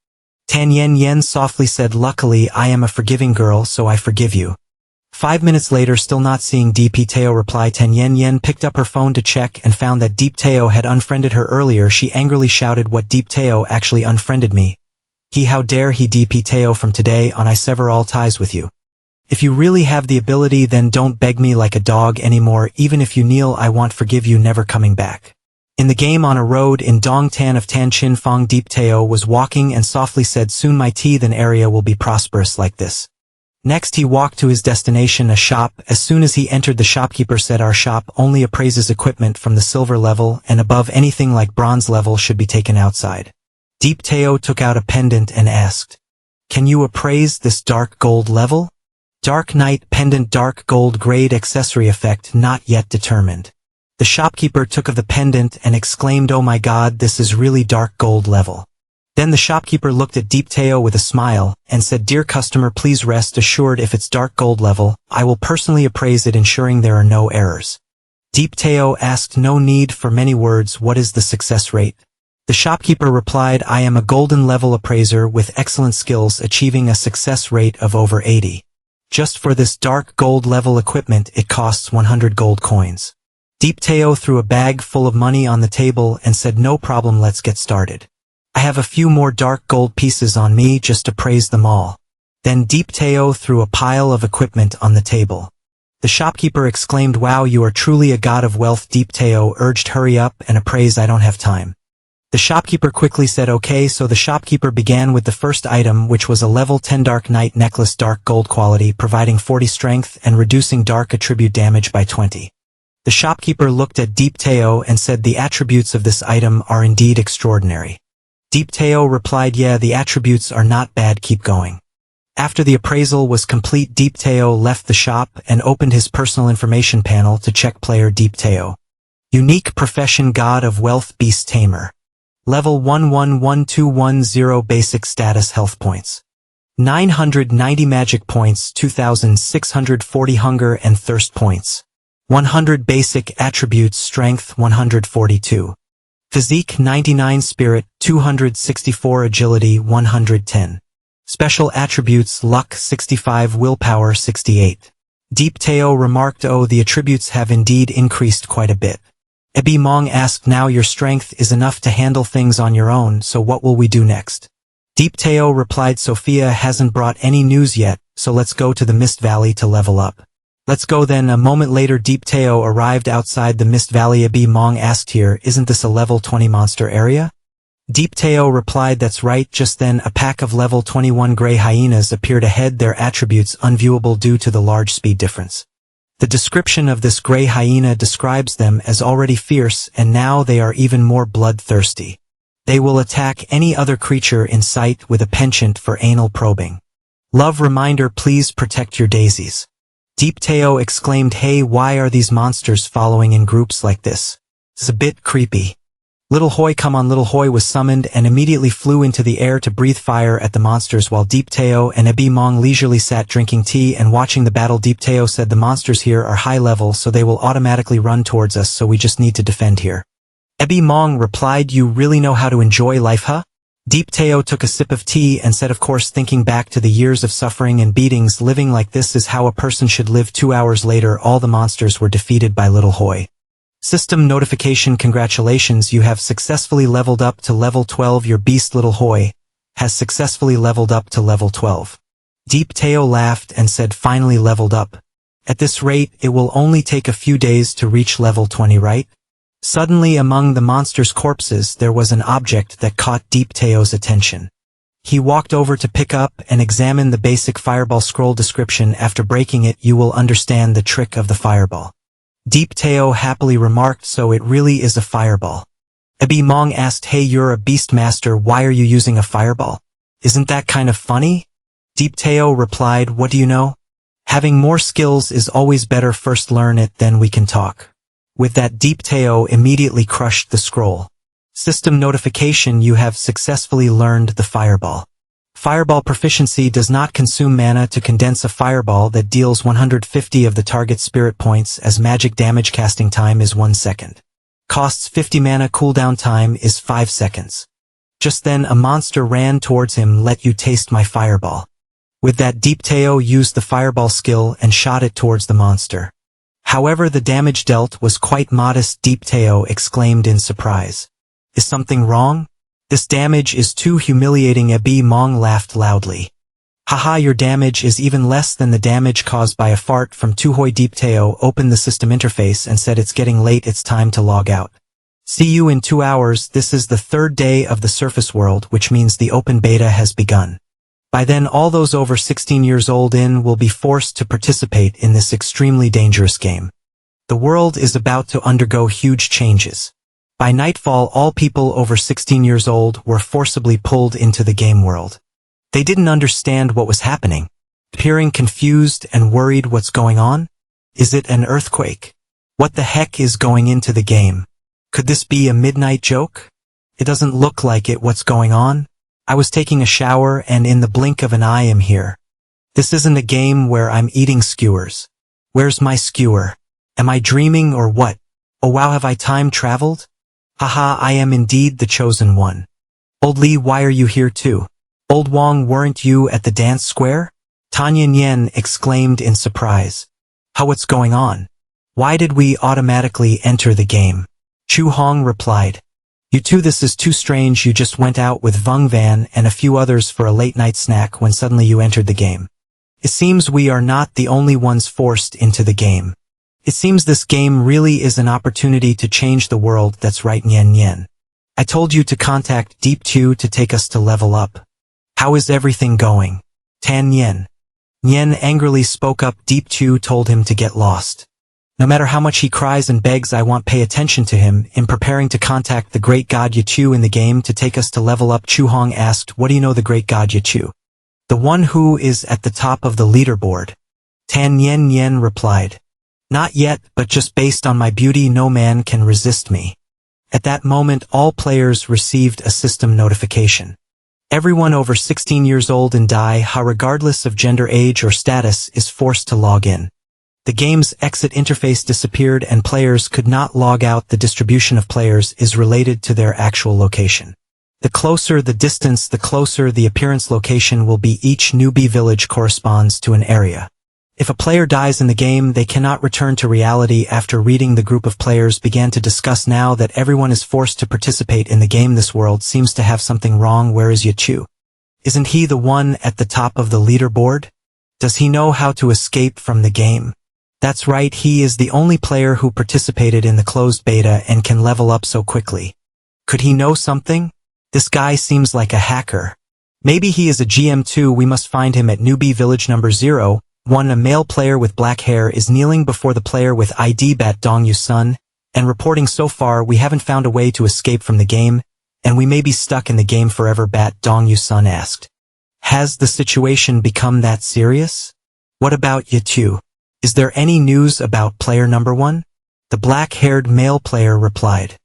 Tan Yen Yen softly said, luckily I am a forgiving girl, so I forgive you. 5 minutes later, still not seeing Deep Teo reply, Tan Yen Yen picked up her phone to check and found that Deep Teo had unfriended her earlier. She angrily shouted, what, Deep Teo actually unfriended me? How dare he DP Teo, from today on I sever all ties with you. If you really have the ability, then don't beg me like a dog anymore. Even if you kneel, I won't forgive you, never coming back. In the game on a road in Dongtan of Tanchin Fong, Deep Teo was walking and softly said, soon my T-then area will be prosperous like this. Next he walked to his destination, a shop. As soon as he entered, the shopkeeper said, our shop only appraises equipment from the silver level, and above anything like bronze level should be taken outside. Deep Teo took out a pendant and asked, can you appraise this dark gold level? Dark Knight pendant, dark gold grade, accessory effect not yet determined. The shopkeeper took of the pendant and exclaimed, oh my god, this is really dark gold level. Then the shopkeeper looked at Deep Teo with a smile and said, dear customer, please rest assured, if it's dark gold level, I will personally appraise it, ensuring there are no errors. Deep Teo asked, no need for many words, what is the success rate? The shopkeeper replied, I am a golden level appraiser with excellent skills, achieving a success rate of over 80. Just for this dark gold level equipment it costs 100 gold coins. Deep Teo threw a bag full of money on the table and said, no problem, let's get started. I have a few more dark gold pieces on me, just appraise them all. Then Deep Teo threw a pile of equipment on the table. The shopkeeper exclaimed, wow, you are truly a god of wealth. Deep Teo urged, hurry up and appraise, I don't have time. The shopkeeper quickly said okay, so the shopkeeper began with the first item, which was a level 10 Dark Knight necklace, dark gold quality, providing 40 strength and reducing dark attribute damage by 20. The shopkeeper looked at Deep Teo and said, the attributes of this item are indeed extraordinary. Deep Teo replied, yeah, the attributes are not bad, keep going. After the appraisal was complete, Deep Teo left the shop and opened his personal information panel to check player Deep Teo. Unique profession, god of wealth, beast tamer. Level 111210, basic status, health points 990, magic points 2640, hunger and thirst points 100, basic attributes, strength 142, physique 99, spirit 264, agility 110, special attributes, luck 65, willpower 68. Deep Teo remarked, oh, the attributes have indeed increased quite a bit. Ebi Mong asked, now your strength is enough to handle things on your own, so what will we do next? Deep Teo replied, Sophia hasn't brought any news yet, so let's go to the Mist Valley to level up. Let's go then. A moment later Deep Teo arrived outside the Mist Valley. Ebi Mong asked, here, isn't this a level 20 monster area? Deep Teo replied, that's right. Just then a pack of level 21 gray hyenas appeared ahead, their attributes unviewable due to the large speed difference. The description of this gray hyena describes them as already fierce, and now they are even more bloodthirsty. They will attack any other creature in sight with a penchant for anal probing. Love reminder, please protect your daisies. Deep Teo exclaimed, hey, why are these monsters following in groups like this? It's a bit creepy. Little Hoi, come on. Little Hoi was summoned and immediately flew into the air to breathe fire at the monsters, while Deep Teo and Ebi Mong leisurely sat drinking tea and watching the battle. Deep Teo said, the monsters here are high level, so they will automatically run towards us, so we just need to defend here. Ebi Mong replied, you really know how to enjoy life, huh? Deep Teo took a sip of tea and said, of course, thinking back to the years of suffering and beatings, living like this is how a person should live. 2 hours later, all the monsters were defeated by Little Hoi. System notification, congratulations, you have successfully leveled up to level 12. Your beast Little Hoi has successfully leveled up to level 12. Deep Teo laughed and said, finally leveled up. At this rate, it will only take a few days to reach level 20, right? Suddenly among the monsters' corpses there was an object that caught Deep Teo's attention. He walked over to pick up and examine the basic fireball scroll description. After breaking it, you will understand the trick of the fireball. Deep Teo happily remarked, so it really is a fireball. Ebi Mong asked, hey, you're a beast master, why are you using a fireball? Isn't that kind of funny? Deep Teo replied, what do you know? Having more skills is always better, first learn it, then we can talk. With that, Deep Teo immediately crushed the scroll. System notification, you have successfully learned the fireball. Fireball proficiency does not consume mana to condense a fireball that deals 150 of the target spirit points, as magic damage. Casting time is 1 second. Costs 50 mana. Cooldown time is 5 seconds. Just then a monster ran towards him. Let you taste my fireball. With that, Deep Teo used the fireball skill and shot it towards the monster. However, the damage dealt was quite modest. Deep Teo exclaimed in surprise. Is something wrong? This damage is too humiliating. Abi Mong laughed loudly. Haha, your damage is even less than the damage caused by a fart from Tuhoi Deep. Teo opened the system interface and said it's getting late, it's time to log out. See you in 2 hours. This is the third day of the surface world, which means the open beta has begun. By then all those over 16 years old will be forced to participate in this extremely dangerous game. The world is about to undergo huge changes. By nightfall all people over 16 years old were forcibly pulled into the game world. They didn't understand what was happening. Appearing confused and worried, what's going on? Is it an earthquake? What the heck is going into the game? Could this be a midnight joke? It doesn't look like it. What's going on? I was taking a shower and in the blink of an eye am here. This isn't a game where I'm eating skewers. Where's my skewer? Am I dreaming or what? Oh wow, have I time traveled? Haha, I am indeed the chosen one. Old Lee, why are you here too? Old Wong, weren't you at the dance square? Tanya Nyen exclaimed in surprise. How, what's going on? Why did we automatically enter the game? Chu Hong replied. You two, this is too strange. You just went out with Vung Van and a few others for a late night snack when suddenly you entered the game. It seems we are not the only ones forced into the game. It seems this game really is an opportunity to change the world. That's right, Nyen Nyen. I told you to contact Deep 2 to take us to level up. How is everything going? Tan Nyen. Nyen angrily spoke up. Deep 2 told him to get lost. No matter how much he cries and begs, I won't pay attention to him. In preparing to contact the great god Yachu in the game to take us to level up, Chu Hong asked, what do you know the great god Yachu? The one who is at the top of the leaderboard. Tan Nyen Nyen replied. Not yet, but just based on my beauty no man can resist me. At that moment all players received a system notification. Everyone over 16 years old in Dai Ha, regardless of gender, age or status, is forced to log in. The game's exit interface disappeared and players could not log out. The distribution of players is related to their actual location. The closer the distance, the closer the appearance location will be. Each newbie village corresponds to an area. If a player dies in the game, they cannot return to reality. After reading, the group of players began to discuss. Now that everyone is forced to participate in the game, this world seems to have something wrong. Where is Yachu? Isn't he the one at the top of the leaderboard? Does he know how to escape from the game? That's right, he is the only player who participated in the closed beta and can level up so quickly. Could he know something? This guy seems like a hacker. Maybe he is a GM too. We must find him at newbie village number 0. A male player with black hair is kneeling before the player with ID Bat Dong Yu Sun, and reporting, so far we haven't found a way to escape from the game, and we may be stuck in the game forever. Bat Dong Yu Sun asked. Has the situation become that serious? What about Yachu? Is there any news about player number 1? The black-haired male player replied.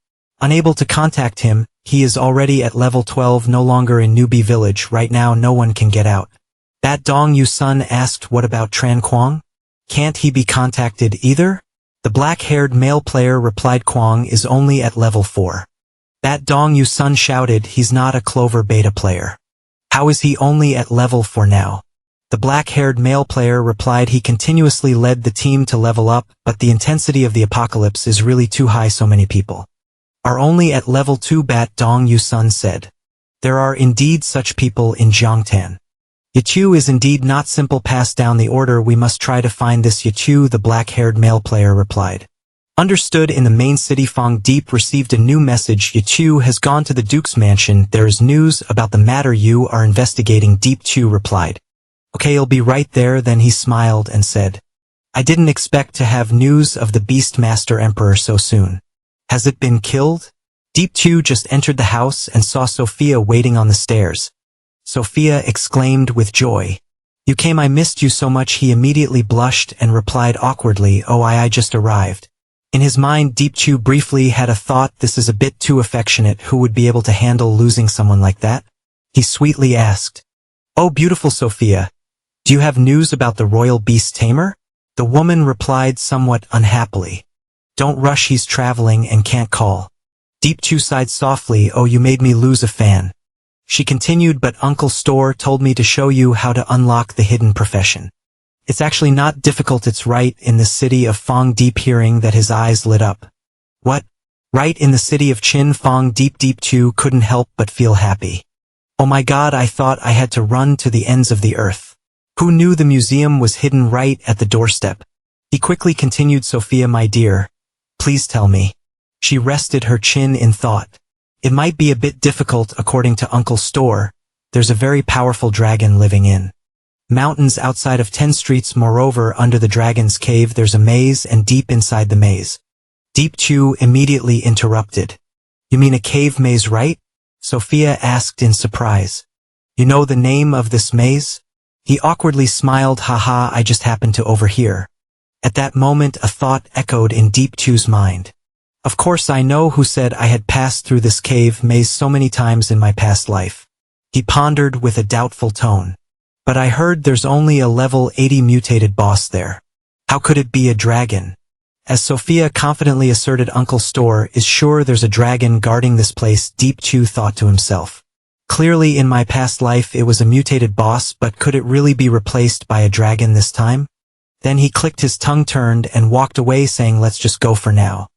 Unable to contact him, he is already at level 12, no longer in newbie village. Right now no one can get out. Bat Dong Yu Sun asked, what about Tran Kwang? Can't he be contacted either? The black-haired male player replied, Kwang is only at level 4. Bat Dong Yu Sun shouted, he's not a Clover beta player. How is he only at level 4 now? The black-haired male player replied, he continuously led the team to level up, but the intensity of the apocalypse is really too high. So many people are only at level 2. Bat Dong Yu Sun said. There are indeed such people in Jiangtan. Yachu is indeed not simple. Pass down the order. We must try to find this Yachu, the black-haired male player replied. Understood. In the main city, Fong Deep received a new message. Yachu has gone to the Duke's mansion. There is news about the matter you are investigating. Deep Chu replied. Okay, I'll be right there. Then he smiled and said, I didn't expect to have news of the Beastmaster Emperor so soon. Has it been killed? Deep Chu just entered the house and saw Sophia waiting on the stairs. Sophia exclaimed with joy. You came, I missed you so much. He immediately blushed and replied awkwardly, oh, I just arrived. In his mind, Deep Chu briefly had a thought, this is a bit too affectionate. Who would be able to handle losing someone like that? He sweetly asked. Oh, beautiful Sophia. Do you have news about the royal beast Tamer? The woman replied somewhat unhappily. Don't rush, he's traveling and can't call. Deep Chu sighed softly, oh, you made me lose a fan. She continued, but Uncle Store told me to show you how to unlock the hidden profession. It's actually not difficult, it's right in the city of Fong Deep. Hearing that, his eyes lit up. What? Right in the city of Chin Fong, Deep 2 couldn't help but feel happy. Oh my god, I thought I had to run to the ends of the earth. Who knew the museum was hidden right at the doorstep? He quickly continued, Sophia, my dear, please tell me. She rested her chin in thought. It might be a bit difficult according to Uncle's store. There's a very powerful dragon living in mountains outside of 10 streets. Moreover, under the dragon's cave there's a maze, and deep inside the maze. Deep 2 immediately interrupted. You mean a cave maze, right? Sophia asked in surprise. You know the name of this maze? He awkwardly smiled. Haha, I just happened to overhear. At that moment a thought echoed in Deep 2's mind. Of course I know who said I had passed through this cave maze so many times in my past life. He pondered with a doubtful tone. But I heard there's only a level 80 mutated boss there. How could it be a dragon? As Sophia confidently asserted, Uncle's store is sure there's a dragon guarding this place. Deep 2 thought to himself. Clearly in my past life it was a mutated boss, but could it really be replaced by a dragon this time? Then he clicked, his tongue turned, and walked away saying, let's just go for now.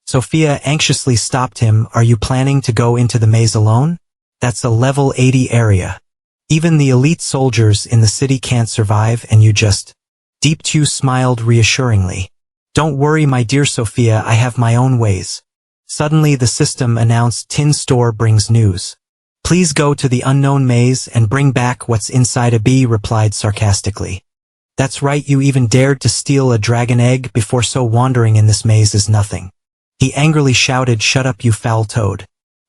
Sophia anxiously stopped him. Are you planning to go into the maze alone? That's a level 80 area. Even the elite soldiers in the city can't survive, and you just... Deep 2 smiled reassuringly. Don't worry, my dear Sophia, I have my own ways. Suddenly the system announced, Tin Store brings news. Please go to the unknown maze and bring back what's inside. A bee replied sarcastically. That's right, you even dared to steal a dragon egg before, so wandering in this maze is nothing. He angrily shouted, shut up, you foul toad.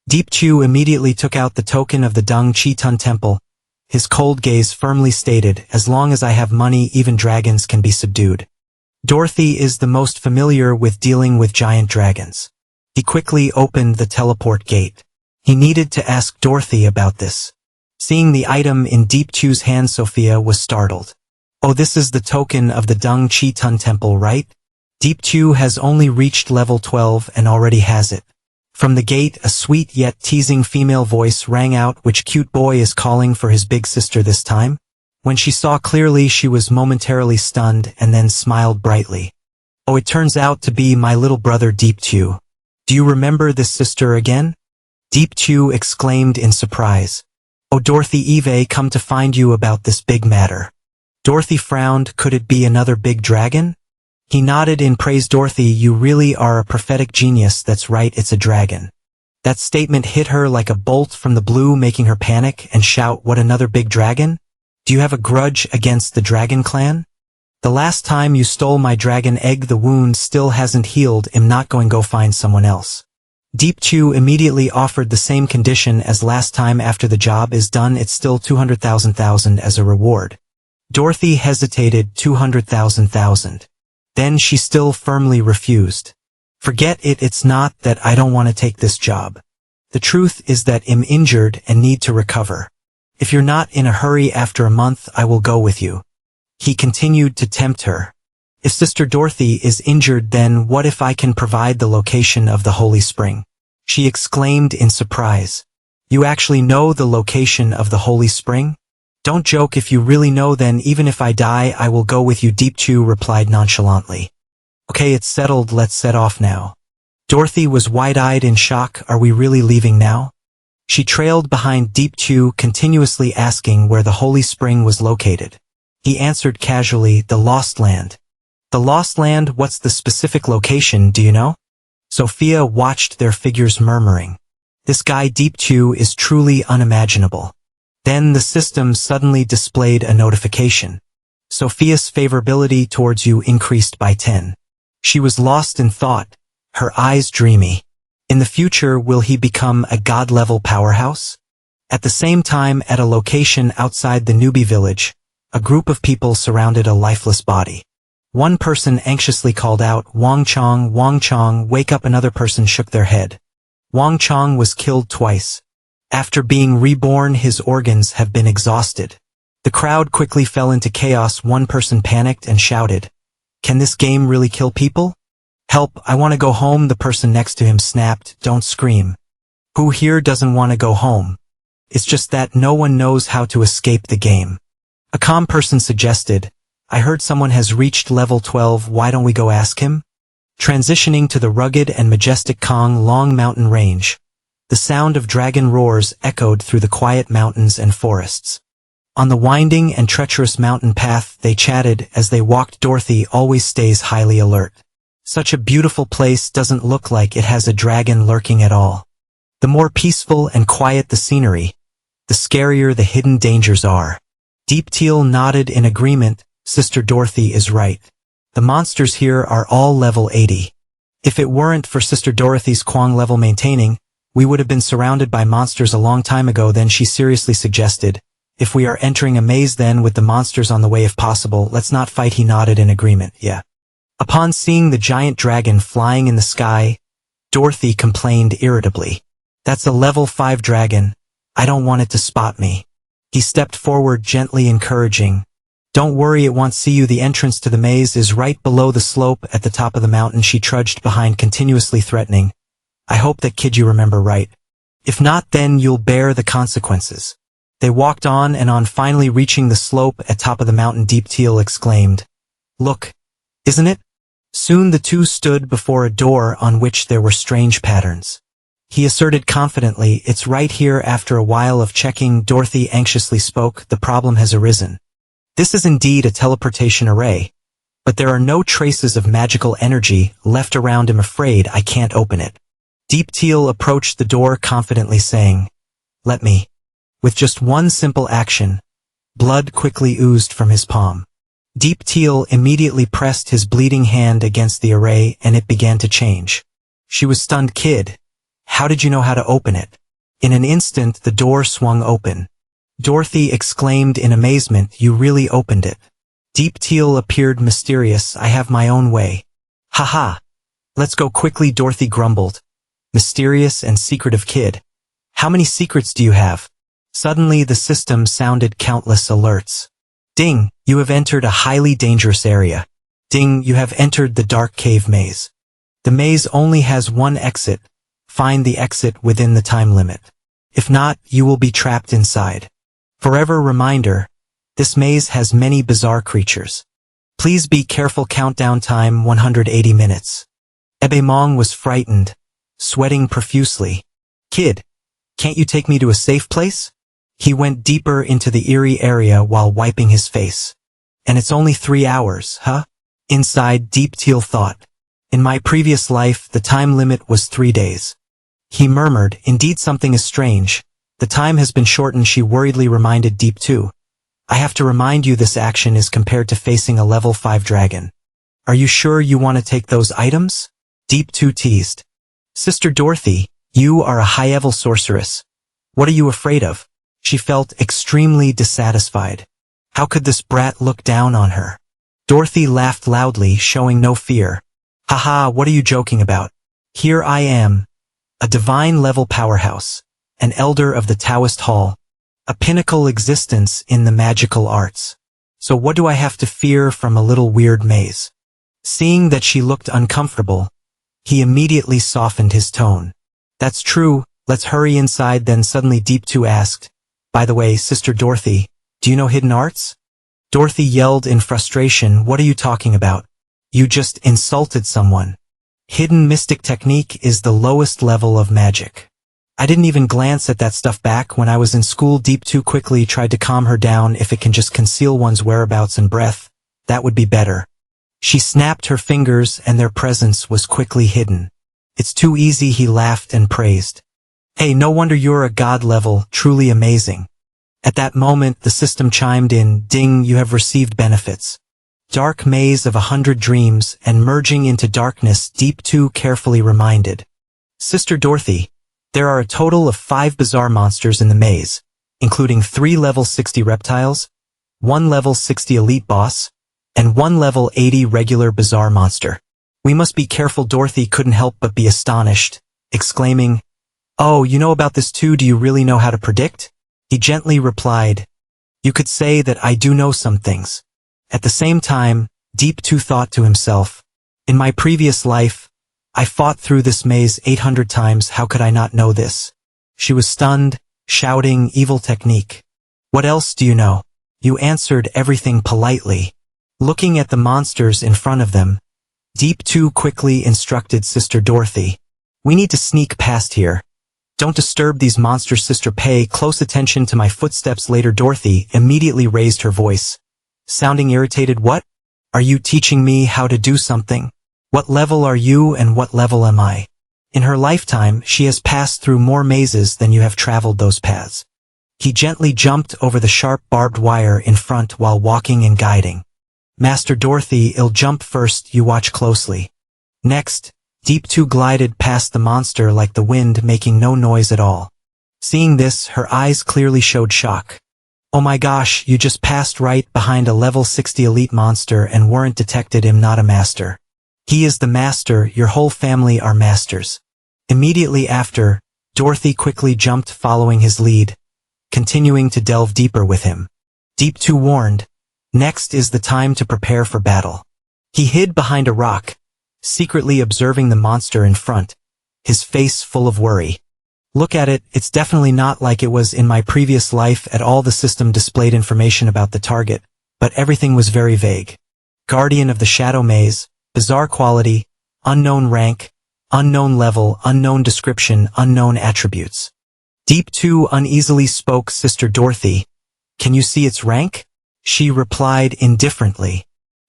Deep 2 immediately took out the token of the Dung Chi Tun Temple. His cold gaze firmly stated, as long as I have money, even dragons can be subdued. Dorothy is the most familiar with dealing with giant dragons. He quickly opened the teleport gate. He needed to ask Dorothy about this. Seeing the item in Deep 2's hand, Sophia was startled. Oh, this is the token of the Dung Chi Tun Temple, right? Deep 2 has only reached level 12 and already has it. From the gate, a sweet yet teasing female voice rang out. Which cute boy is calling for his big sister this time? When she saw clearly, she was momentarily stunned and then smiled brightly. Oh, it turns out to be my little brother Deep 2. Do you remember this sister again? Deep 2 exclaimed in surprise. Oh, Dorothy, Eve, come to find you about this big matter. Dorothy frowned. Could it be another big dragon? He nodded in praise. Dorothy, you really are a prophetic genius. That's right, it's a dragon. That statement hit her like a bolt from the blue, making her panic and shout, what, another big dragon? Do you have a grudge against the Dragon Clan? The last time you stole my dragon egg, the wound still hasn't healed. I'm not going to go find someone else. Deep 2 immediately offered the same condition as last time. After the job is done, it's still 200,000 as a reward. Dorothy hesitated. 200,000. Then she still firmly refused. Forget it, it's not that I don't want to take this job. The truth is that I'm injured and need to recover. If you're not in a hurry, after a month I will go with you. He continued to tempt her. If Sister Dorothy is injured, then what if I can provide the location of the Holy Spring? She exclaimed in surprise. You actually know the location of the Holy Spring? Don't joke. If you really know, then even if I die I will go with you. Deep 2 replied nonchalantly. Okay, it's settled, let's set off now. Dorothy was wide-eyed in shock. Are we really leaving now? She trailed behind Deep 2, continuously asking where the Holy Spring was located. He answered casually, the Lost Land. The Lost Land? What's the specific location, do you know? Sophia watched their figures, murmuring. This guy Deep 2 is truly unimaginable. Then the system suddenly displayed a notification. Sophia's favorability towards you increased by 10. She was lost in thought, her eyes dreamy. In the future, will he become a god-level powerhouse? At the same time, at a location outside the newbie village, a group of people surrounded a lifeless body. One person anxiously called out, Wang Chong, wake up. Another person shook their head. Wang Chong was killed twice. After being reborn, his organs have been exhausted. The crowd quickly fell into chaos. One person panicked and shouted, can this game really kill people? Help, I want to go home. The person next to him snapped, don't scream. Who here doesn't want to go home? It's just that no one knows how to escape the game. A calm person suggested, I heard someone has reached level 12, why don't we go ask him? transitioning to the rugged and majestic Kong Long mountain range. The sound of dragon roars echoed through the quiet mountains and forests. On the winding and treacherous mountain path they chatted as they walked. Dorothy always stays highly alert. Such a beautiful place doesn't look like it has a dragon lurking at all. The more peaceful and quiet the scenery, the scarier the hidden dangers are. Deep Teal nodded in agreement. Sister Dorothy is right. The monsters here are all level 80. If it weren't for Sister Dorothy's Kwang level maintaining, we would have been surrounded by monsters a long time ago. Then she seriously suggested, if we are entering a maze then with the monsters on the way if possible, let's not fight. He nodded in agreement. Yeah. Upon seeing the giant dragon flying in the sky, Dorothy complained irritably. That's a level 5 dragon. I don't want it to spot me. He stepped forward, gently encouraging. Don't worry, it won't see you. The entrance to the maze is right below the slope at the top of the mountain. She trudged behind, continuously threatening. I hope that kid you remember right. If not, then you'll bear the consequences. They walked on and on, finally reaching the slope at top of the mountain. Deep Teal exclaimed, Look, isn't it? Soon the two stood before a door on which there were strange patterns. He asserted confidently, It's right here. After a while of checking, Dorothy anxiously spoke, The problem has arisen. This is indeed a teleportation array, but there are no traces of magical energy left around. I'm afraid I can't open it. Deep Teal approached the door confidently, saying, Let me. With just one simple action, blood quickly oozed from his palm. Deep Teal immediately pressed his bleeding hand against the array and it began to change. She was stunned. Kid, how did you know how to open it? In an instant the door swung open. Dorothy exclaimed in amazement, You really opened it. Deep Teal appeared mysterious. I have my own way. Haha. Let's go quickly, Dorothy grumbled. Mysterious and secretive kid. How many secrets do you have? Suddenly the system sounded countless alerts. Ding, you have entered a highly dangerous area. Ding, you have entered the dark cave maze. The maze only has one exit. Find the exit within the time limit. If not, you will be trapped inside. Forever reminder, this maze has many bizarre creatures. Please be careful. Countdown time 180 minutes. Ebemong was frightened, sweating profusely. Kid, can't you take me to a safe place? He went deeper into the eerie area while wiping his face. And it's only 3 hours, huh? Inside, Deep Teal thought. In my previous life, the time limit was 3 days. He murmured, Indeed, something is strange. The time has been shortened. She worriedly reminded Deep 2. I have to remind you, this action is compared to facing a level 5 dragon. Are you sure you want to take those items? Deep 2 teased. Sister Dorothy, you are a high-level sorceress. What are you afraid of? She felt extremely dissatisfied. How could this brat look down on her? Dorothy laughed loudly, showing no fear. Haha, what are you joking about? Here I am, a divine-level powerhouse, an elder of the Taoist Hall, a pinnacle existence in the magical arts. So what do I have to fear from a little weird maze? Seeing that she looked uncomfortable, he immediately softened his tone. That's true, let's hurry inside. Then suddenly Deep 2 asked, By the way, Sister Dorothy, do you know hidden arts? Dorothy yelled in frustration, What are you talking about? You just insulted someone. Hidden mystic technique is the lowest level of magic. I didn't even glance at that stuff back when I was in school. Deep 2 quickly tried to calm her down. If it can just conceal one's whereabouts and breath, that would be better. She snapped her fingers and their presence was quickly hidden. It's too easy, he laughed and praised. Hey, no wonder you're a god level, truly amazing. At that moment the system chimed in, Ding, you have received benefits. Dark maze of 100 dreams and merging into darkness. Deep 2 carefully reminded. Sister Dorothy, there are a total of 5 bizarre monsters in the maze, including 3 level 60 reptiles, 1 level 60 elite boss, and 1 level 80 regular bizarre monster. We must be careful. Dorothy couldn't help but be astonished, exclaiming, Oh, you know about this too? Do you really know how to predict? He gently replied, You could say that I do know some things. At the same time, Deep 2 thought to himself, In my previous life, I fought through this maze 800 times. How could I not know this? She was stunned, shouting, Evil technique. What else do you know? You answered everything politely. Looking at the monsters in front of them, Deep 2 quickly instructed Sister Dorothy. We need to sneak past here. Don't disturb these monsters, sister. Pay close attention to my footsteps later. Dorothy immediately raised her voice, sounding irritated. What? Are you teaching me how to do something? What level are you and what level am I? In her lifetime, she has passed through more mazes than you have traveled those paths. He gently jumped over the sharp barbed wire in front while walking and guiding. Master Dorothy, I'll jump first, you watch closely. Next, Deep 2 glided past the monster like the wind, making no noise at all. Seeing this, her eyes clearly showed shock. Oh my gosh, you just passed right behind a level 60 elite monster and weren't detected. I'm not a master. He is the master, your whole family are masters. Immediately after, Dorothy quickly jumped following his lead, continuing to delve deeper with him. Deep 2 warned, next is the time to prepare for battle. He hid behind a rock, secretly observing the monster in front, his face full of worry. Look at it, it's definitely not like it was in my previous life at all. The system displayed information about the target, but everything was very vague. Guardian of the Shadow Maze, bizarre quality, unknown rank, unknown level, unknown description, unknown attributes. Deep 2 uneasily spoke. Sister Dorothy, can you see its rank? She replied indifferently.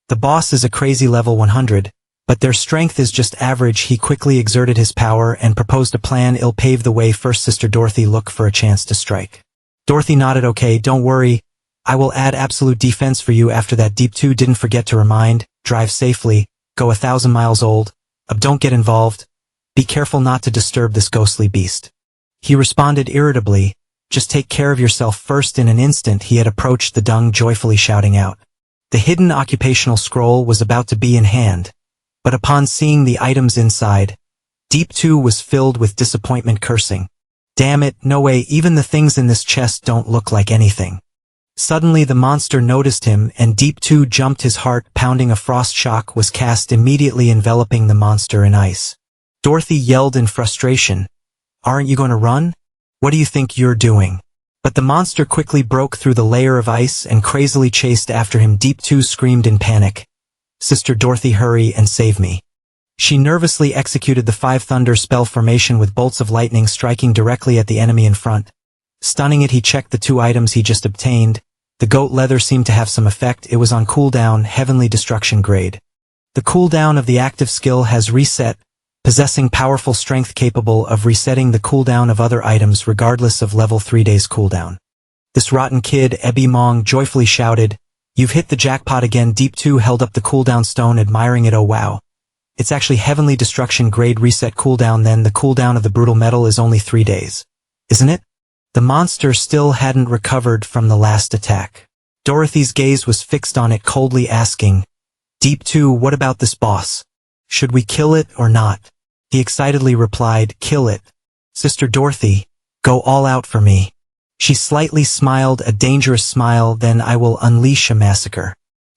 The boss is a crazy level 100, but their strength is just average. He quickly exerted his power and proposed a plan. I'll pave the way first. Sister Dorothy, look for a chance to strike. Dorothy nodded. Okay, don't worry. I will add absolute defense for you. After that, Deep 2 didn't forget to remind, drive safely, go 1,000 miles old, don't get involved, be careful not to disturb this ghostly beast. He responded irritably, just take care of yourself first. In an instant he had approached the dung, joyfully shouting out. The hidden occupational scroll was about to be in hand, but upon seeing the items inside, Deep 2 was filled with disappointment, cursing. Damn it, no way, even the things in this chest don't look like anything. Suddenly the monster noticed him and Deep 2 jumped, his heart pounding. A frost shock was cast, immediately enveloping the monster in ice. Dorothy yelled in frustration. Aren't you going to run? What do you think you're doing? But the monster quickly broke through the layer of ice and crazily chased after him. Deep 2 screamed in panic. Sister Dorothy, hurry and save me. She nervously executed the 5 thunder spell formation with bolts of lightning striking directly at the enemy in front. Stunning it, he checked the 2 items he just obtained. The goat leather seemed to have some effect. It was on cooldown, heavenly destruction grade. The cooldown of the active skill has reset, possessing powerful strength capable of resetting the cooldown of other items regardless of level 3 days cooldown. This rotten kid, Ebi Mong joyfully shouted, you've hit the jackpot again. Deep 2 held up the cooldown stone, admiring it. Oh wow. It's actually heavenly destruction grade reset cooldown. Then the cooldown of the brutal metal is only 3 days. Isn't it? The monster still hadn't recovered from the last attack. Dorothy's gaze was fixed on it, coldly asking, Deep 2, what about this boss? Should we kill it or not? He excitedly replied, kill it. Sister Dorothy, go all out for me. She slightly smiled, a dangerous smile. Then I will unleash a massacre.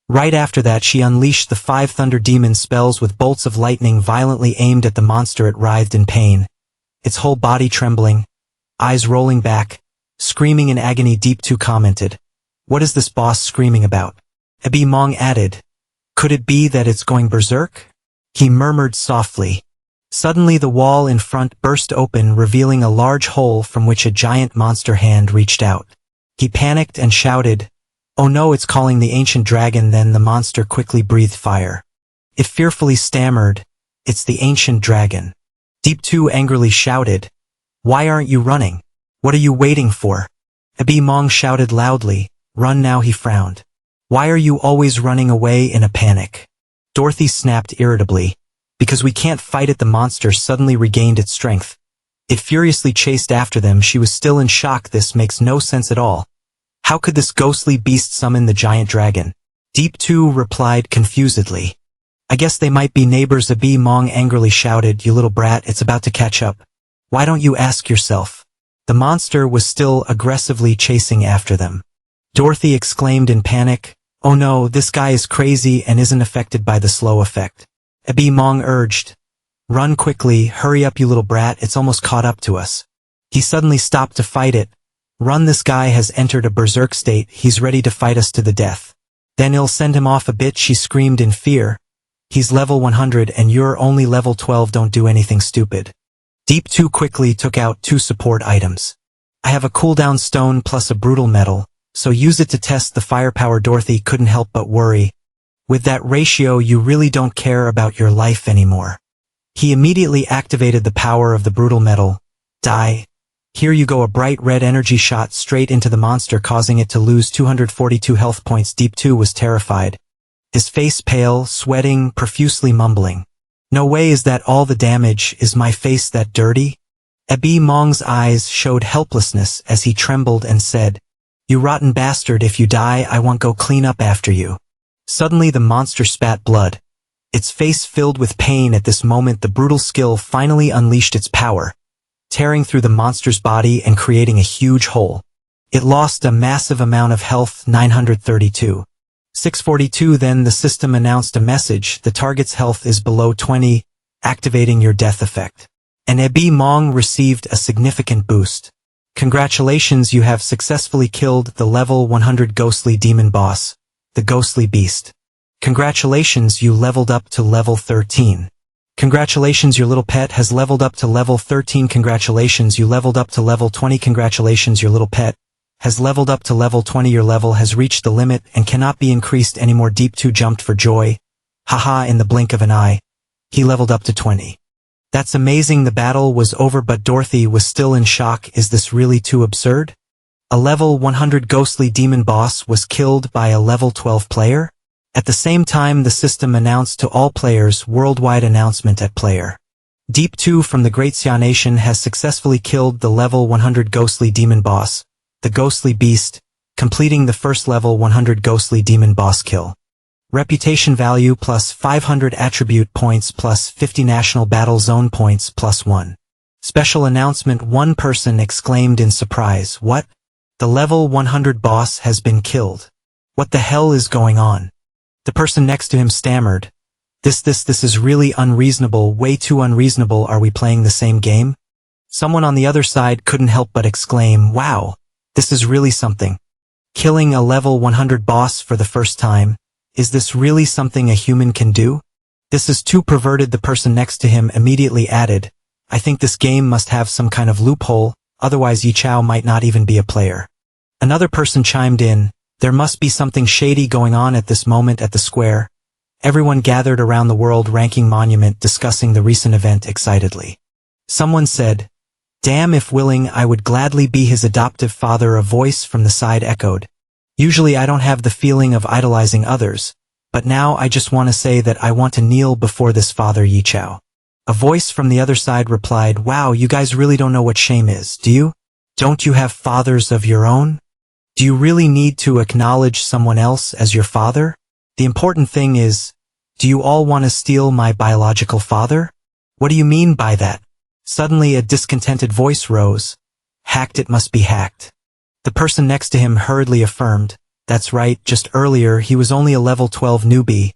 Right after that she unleashed the 5 thunder demon spells with bolts of lightning violently aimed at the monster. It writhed in pain, its whole body trembling, eyes rolling back, screaming in agony. Deep 2 commented, what is this boss screaming about? Ebi Mong added, could it be that it's going berserk? He murmured softly. Suddenly the wall in front burst open, revealing a large hole from which a giant monster hand reached out. He panicked and shouted, oh no, it's calling the ancient dragon. Then the monster quickly breathed fire. It fearfully stammered, it's the ancient dragon. Deep 2 angrily shouted, why aren't you running? What are you waiting for? Ebi Mong shouted loudly, run now. He frowned. Why are you always running away in a panic? Dorothy snapped irritably. Because we can't fight it. The monster suddenly regained its strength. It furiously chased after them. She was still in shock. This makes no sense at all. How could this ghostly beast summon the giant dragon? Deep 2 replied confusedly. I guess they might be neighbors. Ebi Mong angrily shouted, you little brat, it's about to catch up. Why don't you ask yourself? The monster was still aggressively chasing after them. Dorothy exclaimed in panic, oh no, this guy is crazy and isn't affected by the slow effect. Ebi Mong urged, run quickly, hurry up you little brat, it's almost caught up to us. He suddenly stopped to fight it. Run, this guy has entered a berserk state, he's ready to fight us to the death. Then I'll send him off a bit, she screamed in fear. He's level 100 and you're only level 12, don't do anything stupid. Deep 2 quickly took out 2 support items. I have a cooldown stone plus a brutal metal, so use it to test the firepower. Dorothy couldn't help but worry. With that ratio you really don't care about your life anymore. He immediately activated the power of the brutal metal. Die. Here you go, a bright red energy shot straight into the monster, causing it to lose 242 health points. Deep 2 was terrified. His face pale, sweating, profusely mumbling. No way, is that all the damage? Is my face that dirty? Abi Mong's eyes showed helplessness as he trembled and said, "You rotten bastard, if you die I won't go clean up after you." Suddenly the monster spat blood. Its face filled with pain. At this moment the brutal skill finally unleashed its power, tearing through the monster's body and creating a huge hole. It lost a massive amount of health, 932. 642. Then the system announced a message: the target's health is below 20, activating your death effect. And Abi Mong received a significant boost. Congratulations, you have successfully killed the level 100 ghostly demon boss, the ghostly beast. Congratulations, you leveled up to level 13. Congratulations, your little pet has leveled up to level 13. Congratulations, you leveled up to level 20. Congratulations, your little pet has leveled up to level 20. Your level has reached the limit and cannot be increased anymore. Deep 2 jumped for joy. Haha, in the blink of an eye, he leveled up to 20. That's amazing. The battle was over, but Dorothy was still in shock. Is this really too absurd? A level 100 ghostly demon boss was killed by a level 12 player? At the same time the system announced to all players worldwide announcement at player. Deep 2 from the Great Xia Nation has successfully killed the level 100 ghostly demon boss, the ghostly beast, completing the first level 100 ghostly demon boss kill. Reputation value plus 500 attribute points plus 50 national battle zone points plus 1. Special announcement: one person exclaimed in surprise, "What? The level 100 boss has been killed. What the hell is going on?" The person next to him stammered, This is really unreasonable, way too unreasonable. Are we playing the same game?" Someone on the other side couldn't help but exclaim, "Wow, this is really something. Killing a level 100 boss for the first time. Is this really something a human can do? This is too perverted." The person next to him immediately added, "I think this game must have some kind of loophole, otherwise Yi Chao might not even be a player." Another person chimed in, "There must be something shady going on." At this moment at the square, everyone gathered around the world ranking monument discussing the recent event excitedly. Someone said, "Damn, if willing I would gladly be his adoptive father." A voice from the side echoed, "Usually I don't have the feeling of idolizing others, but now I just want to say that I want to kneel before this father Yi Chao." A voice from the other side replied, "Wow, you guys really don't know what shame is, do you? Don't you have fathers of your own? Do you really need to acknowledge someone else as your father? The important thing is, do you all want to steal my biological father? What do you mean by that?" Suddenly a discontented voice rose, "Hacked, it must be hacked." The person next to him hurriedly affirmed, "That's right, just earlier he was only a level 12 newbie.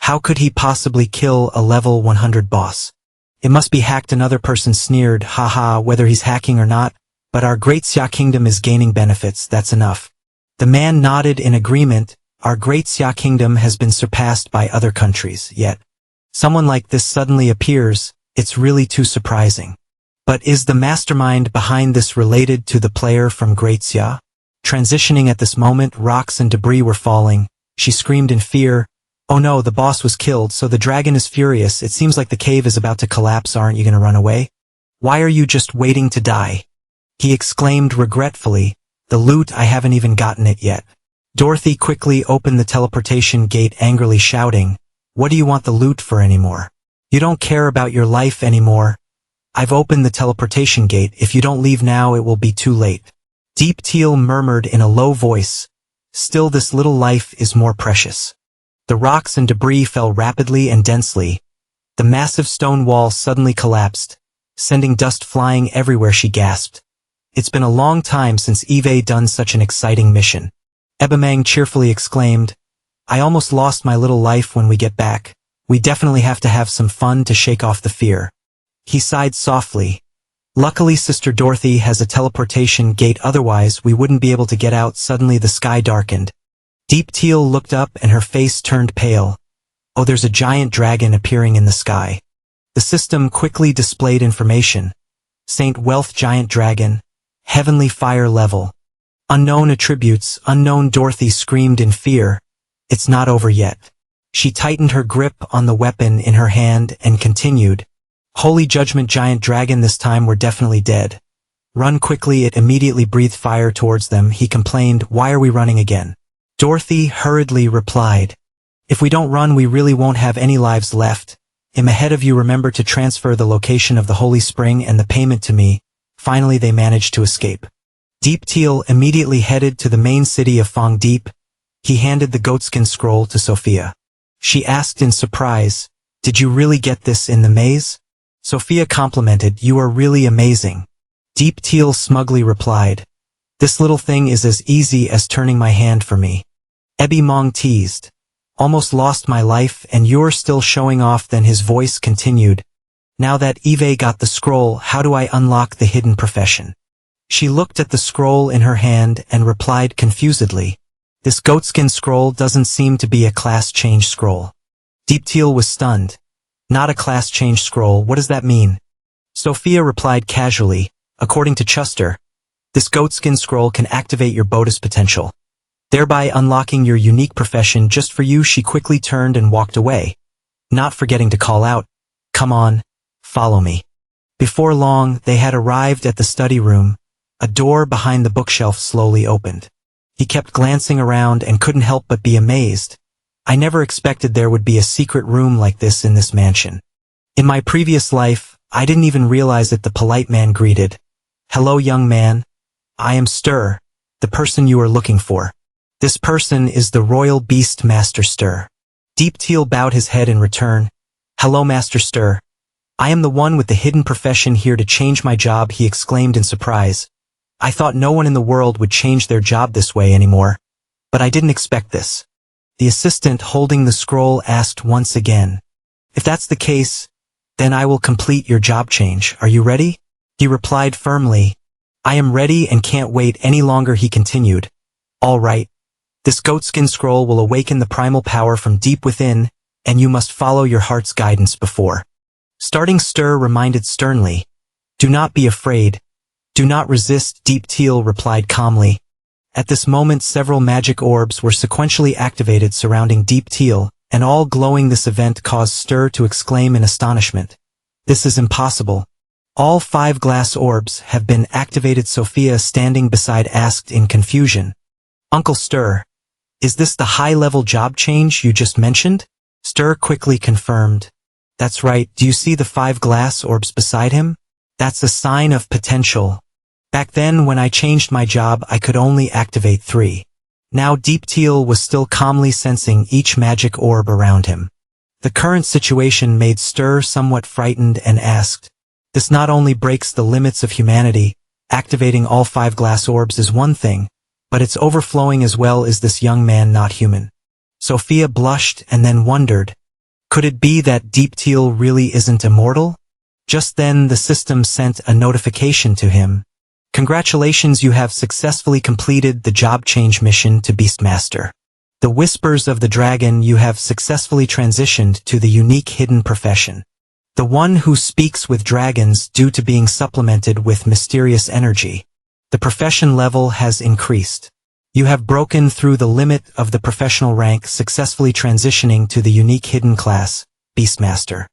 How could he possibly kill a level 100 boss? It must be hacked." Another person sneered, "Haha, whether he's hacking or not, but our Great Xia Kingdom is gaining benefits, that's enough." The man nodded in agreement. Our Great Xia Kingdom has been surpassed by other countries, yet someone like this suddenly appears. It's really too surprising. But is the mastermind behind this related to the player from Great Xia? Transitioning at this moment, rocks and debris were falling. She screamed in fear, "Oh no, the boss was killed, so the dragon is furious. It seems like the cave is about to collapse. Aren't you gonna run away? Why are you just waiting to die?" He exclaimed regretfully, "The loot, I haven't even gotten it yet." Dorothy quickly opened the teleportation gate, angrily shouting, "What do you want the loot for anymore? You don't care about your life anymore. I've opened the teleportation gate. If you don't leave now it will be too late." Deep Teal murmured in a low voice, "Still, this little life is more precious." The rocks and debris fell rapidly and densely. The massive stone wall suddenly collapsed, sending dust flying everywhere. She gasped. It's been a long time since Eve done such an exciting mission. Ebamang cheerfully exclaimed, "I almost lost my little life. When we get back, we definitely have to have some fun to shake off the fear." He sighed softly. "Luckily Sister Dorothy has a teleportation gate, otherwise we wouldn't be able to get out." Suddenly the sky darkened. Deep Teal looked up and her face turned pale. Oh, there's a giant dragon appearing in the sky. The system quickly displayed information. Saint Wealth Giant Dragon. Heavenly Fire Level. Unknown attributes. Unknown. Dorothy screamed in fear. It's not over yet. She tightened her grip on the weapon in her hand and continued. Holy Judgment Giant Dragon, this time we're definitely dead. Run quickly. It immediately breathed fire towards them. He complained, why are we running again? Dorothy hurriedly replied, if we don't run we really won't have any lives left. I'm ahead of you. Remember to transfer the location of the holy spring and the payment to me. Finally they managed to escape. Deep Teal immediately headed to the main city of Fong Deep. He handed the goatskin scroll to Sophia. She asked in surprise, did you really get this in the maze? Sophia complimented, you are really amazing. Deep Teal smugly replied, this little thing is as easy as turning my hand for me. Ebby Mong teased, almost lost my life and you're still showing off. Then his voice continued, now that Eve got the scroll, how do I unlock the hidden profession? She looked at the scroll in her hand and replied confusedly, this goatskin scroll doesn't seem to be a class change scroll. Deep Teal was stunned. Not a class change scroll, what does that mean? Sophia replied casually, according to Chuster, this goatskin scroll can activate your bonus potential, thereby unlocking your unique profession just for you. She quickly turned and walked away, not forgetting to call out, come on, follow me. Before long, they had arrived at the study room. A door behind the bookshelf slowly opened. He kept glancing around and couldn't help but be amazed. I never expected there would be a secret room like this in this mansion. In my previous life, I didn't even realize it. The polite man greeted. Hello, young man. I am Stir, the person you are looking for. This person is the Royal Beast Master Stir. Deep Teal bowed his head in return. Hello, Master Stir. I am the one with the hidden profession here to change my job, he exclaimed in surprise. I thought no one in the world would change their job this way anymore. But I didn't expect this. The assistant holding the scroll asked once again. If that's the case, then I will complete your job change. Are you ready? He replied firmly. I am ready and can't wait any longer, he continued. All right. This goatskin scroll will awaken the primal power from deep within, and you must follow your heart's guidance before. Starting Stir reminded sternly. Do not be afraid. Do not resist, Deep Teal replied calmly. At this moment several magic orbs were sequentially activated surrounding Deep Teal, and all glowing. This event caused Stir to exclaim in astonishment. This is impossible. All 5 glass orbs have been activated. Sophia standing beside asked in confusion. Uncle Stir, is this the high-level job change you just mentioned? Stir quickly confirmed. That's right. Do you see the 5 glass orbs beside him? That's a sign of potential. Back then when I changed my job I could only activate 3. Now Deep Teal was still calmly sensing each magic orb around him. The current situation made Stir somewhat frightened and asked, this not only breaks the limits of humanity, activating all 5 glass orbs is one thing, but it's overflowing as well. Is this young man not human? Sophia blushed and then wondered, could it be that Deep Teal really isn't immortal? Just then the system sent a notification to him. Congratulations, you have successfully completed the job change mission to Beastmaster. The Whispers of the Dragon, you have successfully transitioned to the unique hidden profession. The one who speaks with dragons due to being supplemented with mysterious energy. The profession level has increased. You have broken through the limit of the professional rank, successfully transitioning to the unique hidden class, Beastmaster.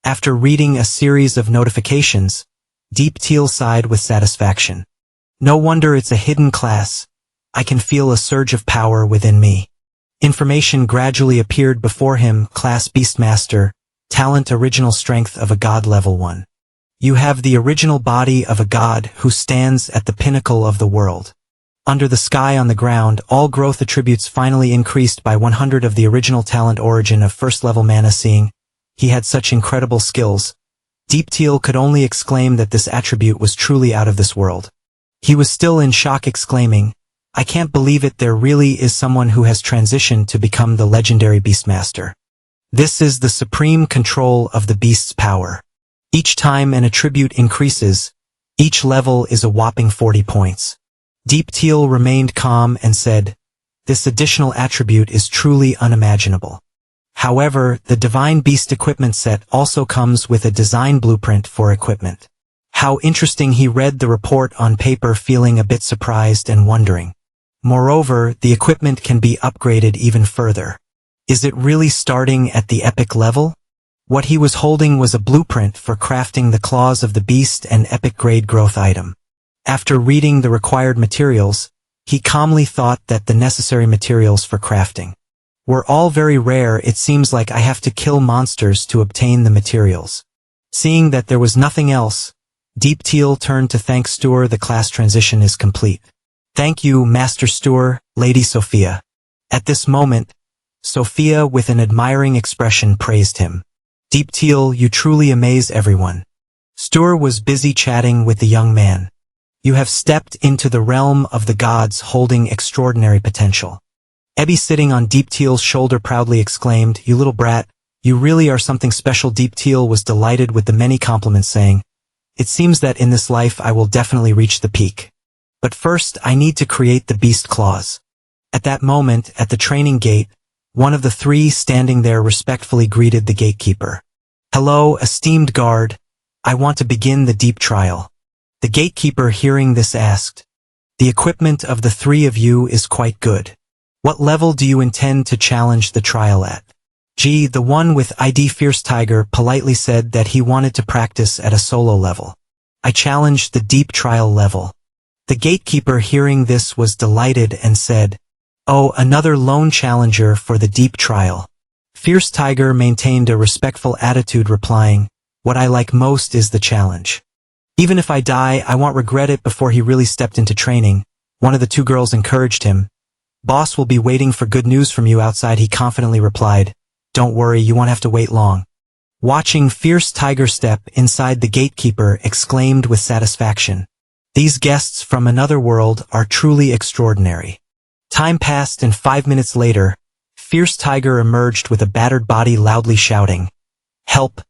After reading a series of notifications, Deep Teal sighed with satisfaction. No wonder it's a hidden class. I can feel a surge of power within me. Information gradually appeared before him. Class Beastmaster, talent original strength of a god level 1. You have the original body of a god who stands at the pinnacle of the world. Under the sky on the ground, all growth attributes finally increased by 100 of the original talent origin of first level mana seeing. He had such incredible skills. Deep Teal could only exclaim that this attribute was truly out of this world. He was still in shock, exclaiming, I can't believe it, there really is someone who has transitioned to become the legendary Beastmaster. This is the supreme control of the beast's power. Each time an attribute increases, each level is a whopping 40 points. Deep Teal remained calm and said, this additional attribute is truly unimaginable. However, the Divine Beast equipment set also comes with a design blueprint for equipment. How interesting. He read the report on paper, feeling a bit surprised and wondering. Moreover, the equipment can be upgraded even further. Is it really starting at the epic level? What he was holding was a blueprint for crafting the claws of the beast, an epic grade growth item. After reading the required materials, he calmly thought that the necessary materials for crafting were all very rare. It seems like I have to kill monsters to obtain the materials. Seeing that there was nothing else, Deep Teal turned to thank Stuer. The class transition is complete. Thank you, Master Stuer, Lady Sophia. At this moment, Sophia with an admiring expression praised him. Deep Teal, you truly amaze everyone. Stuer was busy chatting with the young man. You have stepped into the realm of the gods, holding extraordinary potential. Ebby, sitting on Deep Teal's shoulder, proudly exclaimed, You little brat, you really are something special. Deep Teal was delighted with the many compliments, saying, It seems that in this life I will definitely reach the peak. But first I need to create the beast claws. At that moment, at the training gate, one of the three standing there respectfully greeted the gatekeeper. Hello, esteemed guard. I want to begin the deep trial. The gatekeeper, hearing this, asked, The equipment of the three of you is quite good. What level do you intend to challenge the trial at? The one with ID Fierce Tiger politely said that he wanted to practice at a solo level. I challenged the deep trial level. The gatekeeper, hearing this, was delighted and said, Oh, another lone challenger for the deep trial. Fierce Tiger maintained a respectful attitude, replying, What I like most is the challenge. Even if I die, I won't regret it. Before he really stepped into training, one of the two girls encouraged him. Boss will be waiting for good news from you outside. He confidently replied, Don't worry, you won't have to wait long. Watching Fierce Tiger step inside, the gatekeeper exclaimed with satisfaction, These guests from another world are truly extraordinary. Time passed, and 5 minutes later, Fierce Tiger emerged with a battered body, loudly shouting, Help!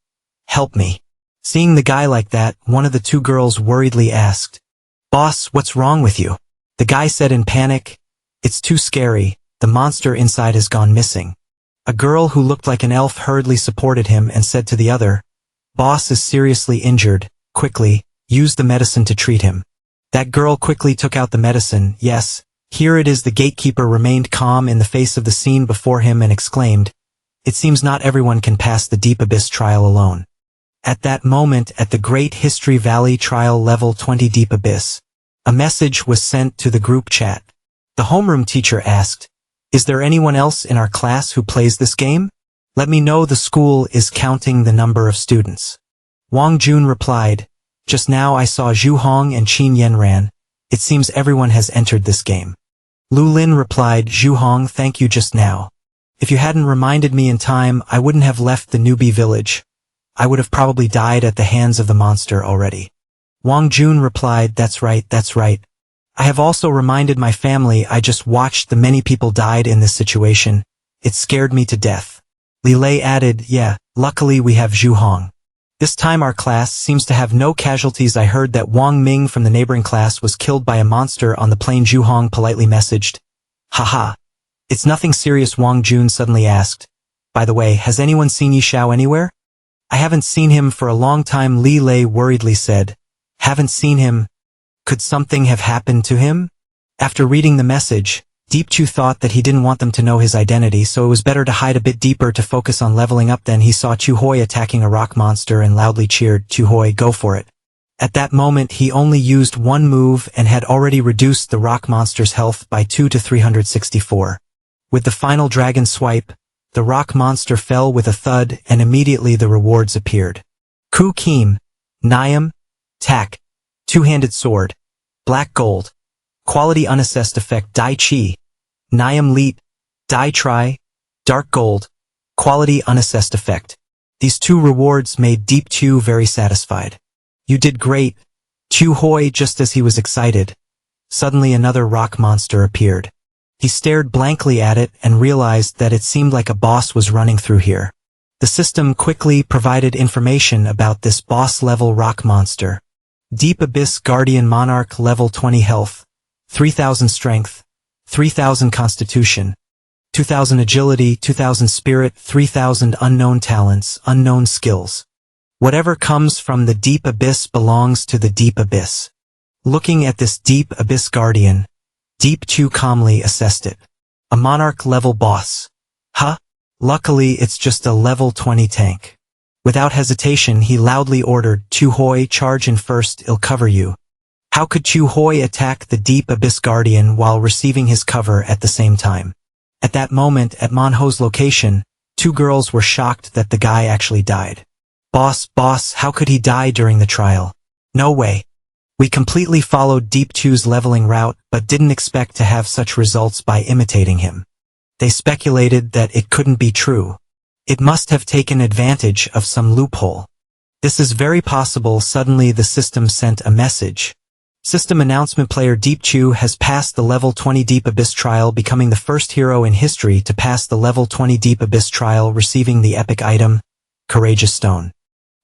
Help me! Seeing the guy like that, one of the two girls worriedly asked, Boss, what's wrong with you? The guy said in panic, It's too scary, the monster inside has gone missing. A girl who looked like an elf hurriedly supported him and said to the other, Boss is seriously injured, quickly, use the medicine to treat him. That girl quickly took out the medicine. Yes, here it is. The gatekeeper remained calm in the face of the scene before him and exclaimed, It seems not everyone can pass the Deep Abyss trial alone. At that moment, at the Great History Valley trial level 20 Deep Abyss, a message was sent to the group chat. The homeroom teacher asked, Is there anyone else in our class who plays this game? Let me know. The school is counting the number of students. Wang Jun replied, Just now I saw Zhu Hong and Qin Yanran. It seems everyone has entered this game. Lu Lin replied, Zhu Hong, thank you just now. If you hadn't reminded me in time, I wouldn't have left the newbie village. I would have probably died at the hands of the monster already. Wang Jun replied, That's right, that's right. I have also reminded my family. I just watched the many people died in this situation. It scared me to death. Li Lei added, Yeah, luckily we have Zhu Hong. This time our class seems to have no casualties. I heard that Wang Ming from the neighboring class was killed by a monster on the plane. Zhu Hong politely messaged. Haha. It's nothing serious. Wang Jun suddenly asked, By the way, has anyone seen Yi Xiao anywhere? I haven't seen him for a long time. Li Lei worriedly said, Haven't seen him? Could something have happened to him? After reading the message, Deep Chu thought that he didn't want them to know his identity, so it was better to hide a bit deeper to focus on leveling up. Then he saw Chu Hoi attacking a rock monster and loudly cheered, Chu Hoi, go for it. At that moment he only used one move and had already reduced the rock monster's health by 2 to 364. With the final dragon swipe, the rock monster fell with a thud, and immediately the rewards appeared. Ku Kim, Niam, Tak, Two-handed sword, black gold, quality unassessed effect Dai Chi, Niam Leap, Dai Tri, dark gold, quality unassessed effect. These two rewards made Deep Chu very satisfied. You did great, Chu Hoi. Just as he was excited, suddenly another rock monster appeared. He stared blankly at it and realized that it seemed like a boss was running through here. The system quickly provided information about this boss-level rock monster. Deep Abyss Guardian Monarch, level 20 health, 3000 strength, 3000 constitution, 2,000 agility, 2,000 spirit, 3,000 unknown talents, unknown skills. Whatever comes from the deep abyss belongs to the deep abyss. Looking at this deep abyss guardian, Deep Chu calmly assessed it. A monarch-level boss. Huh? Luckily it's just a level 20 tank. Without hesitation he loudly ordered, Chu Hoi, charge in first, I'll cover you. How could Chu Hoi attack the deep abyss guardian while receiving his cover at the same time? At that moment, at Manhwa's location, two girls were shocked that the guy actually died. Boss, how could he die during the trial? No way. We completely followed Deep Chu's leveling route, but didn't expect to have such results by imitating him. They speculated that it couldn't be true. It must have taken advantage of some loophole. This is very possible. Suddenly the system sent a message. System announcement: player Deep Chu has passed the level 20 Deep Abyss trial, becoming the first hero in history to pass the level 20 Deep Abyss trial, receiving the epic item, Courageous Stone.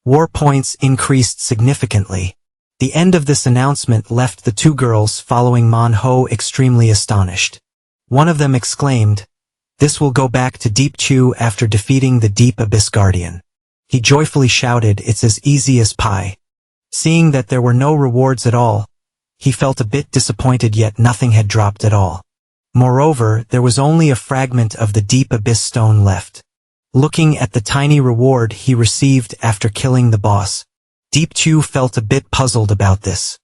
War points increased significantly. The end of this announcement left the two girls following Manhwa extremely astonished. One of them exclaimed, "This will go back to Deep Chu after defeating the Deep Abyss Guardian." He joyfully shouted, "It's as easy as pie." Seeing that there were no rewards at all, he felt a bit disappointed, yet nothing had dropped at all. Moreover, there was only a fragment of the Deep Abyss Stone left. Looking at the tiny reward he received after killing the boss, Deep Chu felt a bit puzzled about this.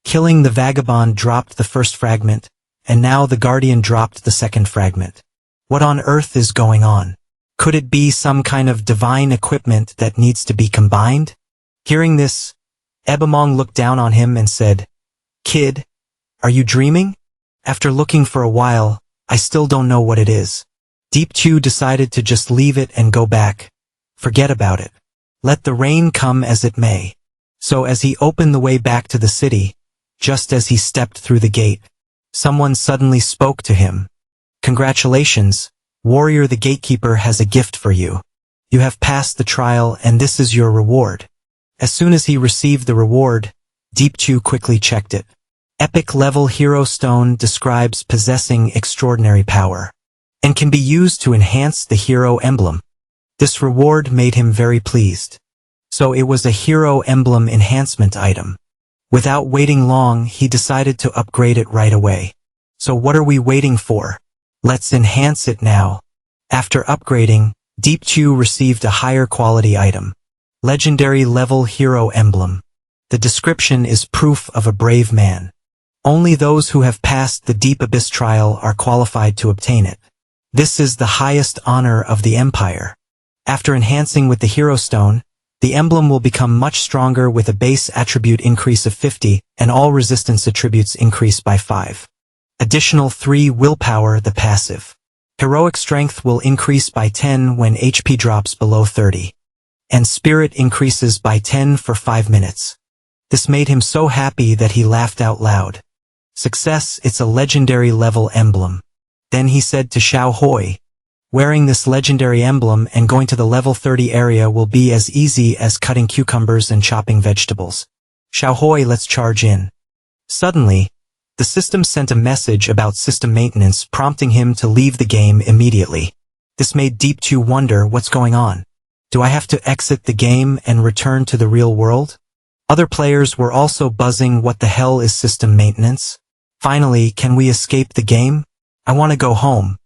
Killing the vagabond dropped the first fragment, and now the guardian dropped the second fragment. What on earth is going on? Could it be some kind of divine equipment that needs to be combined? Hearing this, Ebamong looked down on him and said, "Kid, are you dreaming? After looking for a while, I still don't know what it is." Deep Chu decided to just leave it and go back. Forget about it. Let the rain come as it may. So as he opened the way back to the city, just as he stepped through the gate, someone suddenly spoke to him. "Congratulations, warrior, the gatekeeper has a gift for you. You have passed the trial and this is your reward." As soon as he received the reward, Deep Chu quickly checked it. Epic level Hero Stone describes possessing extraordinary power, and can be used to enhance the hero emblem. This reward made him very pleased. So it was a hero emblem enhancement item. Without waiting long, he decided to upgrade it right away. So what are we waiting for? Let's enhance it now. After upgrading, Deep Chu received a higher quality item. Legendary level hero emblem. The description is proof of a brave man. Only those who have passed the Deep Abyss trial are qualified to obtain it. This is the highest honor of the Empire. After enhancing with the Hero Stone, the emblem will become much stronger with a base attribute increase of 50, and all resistance attributes increase by 5. Additional 3 willpower, the passive. Heroic strength will increase by 10 when HP drops below 30. And spirit increases by 10 for 5 minutes. This made him so happy that he laughed out loud. Success, it's a legendary level emblem. Then he said to Xiao Hoi, "Wearing this legendary emblem and going to the level 30 area will be as easy as cutting cucumbers and chopping vegetables. Xiao Hoi, let's charge in." Suddenly, the system sent a message about system maintenance, prompting him to leave the game immediately. This made Deep Chu wonder, what's going on? Do I have to exit the game and return to the real world? Other players were also buzzing, what the hell is system maintenance? Finally, can we escape the game? I want to go home.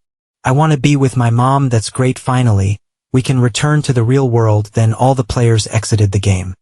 I want to be with my mom. That's great, finally. We can return to the real world. Then all the players exited the game.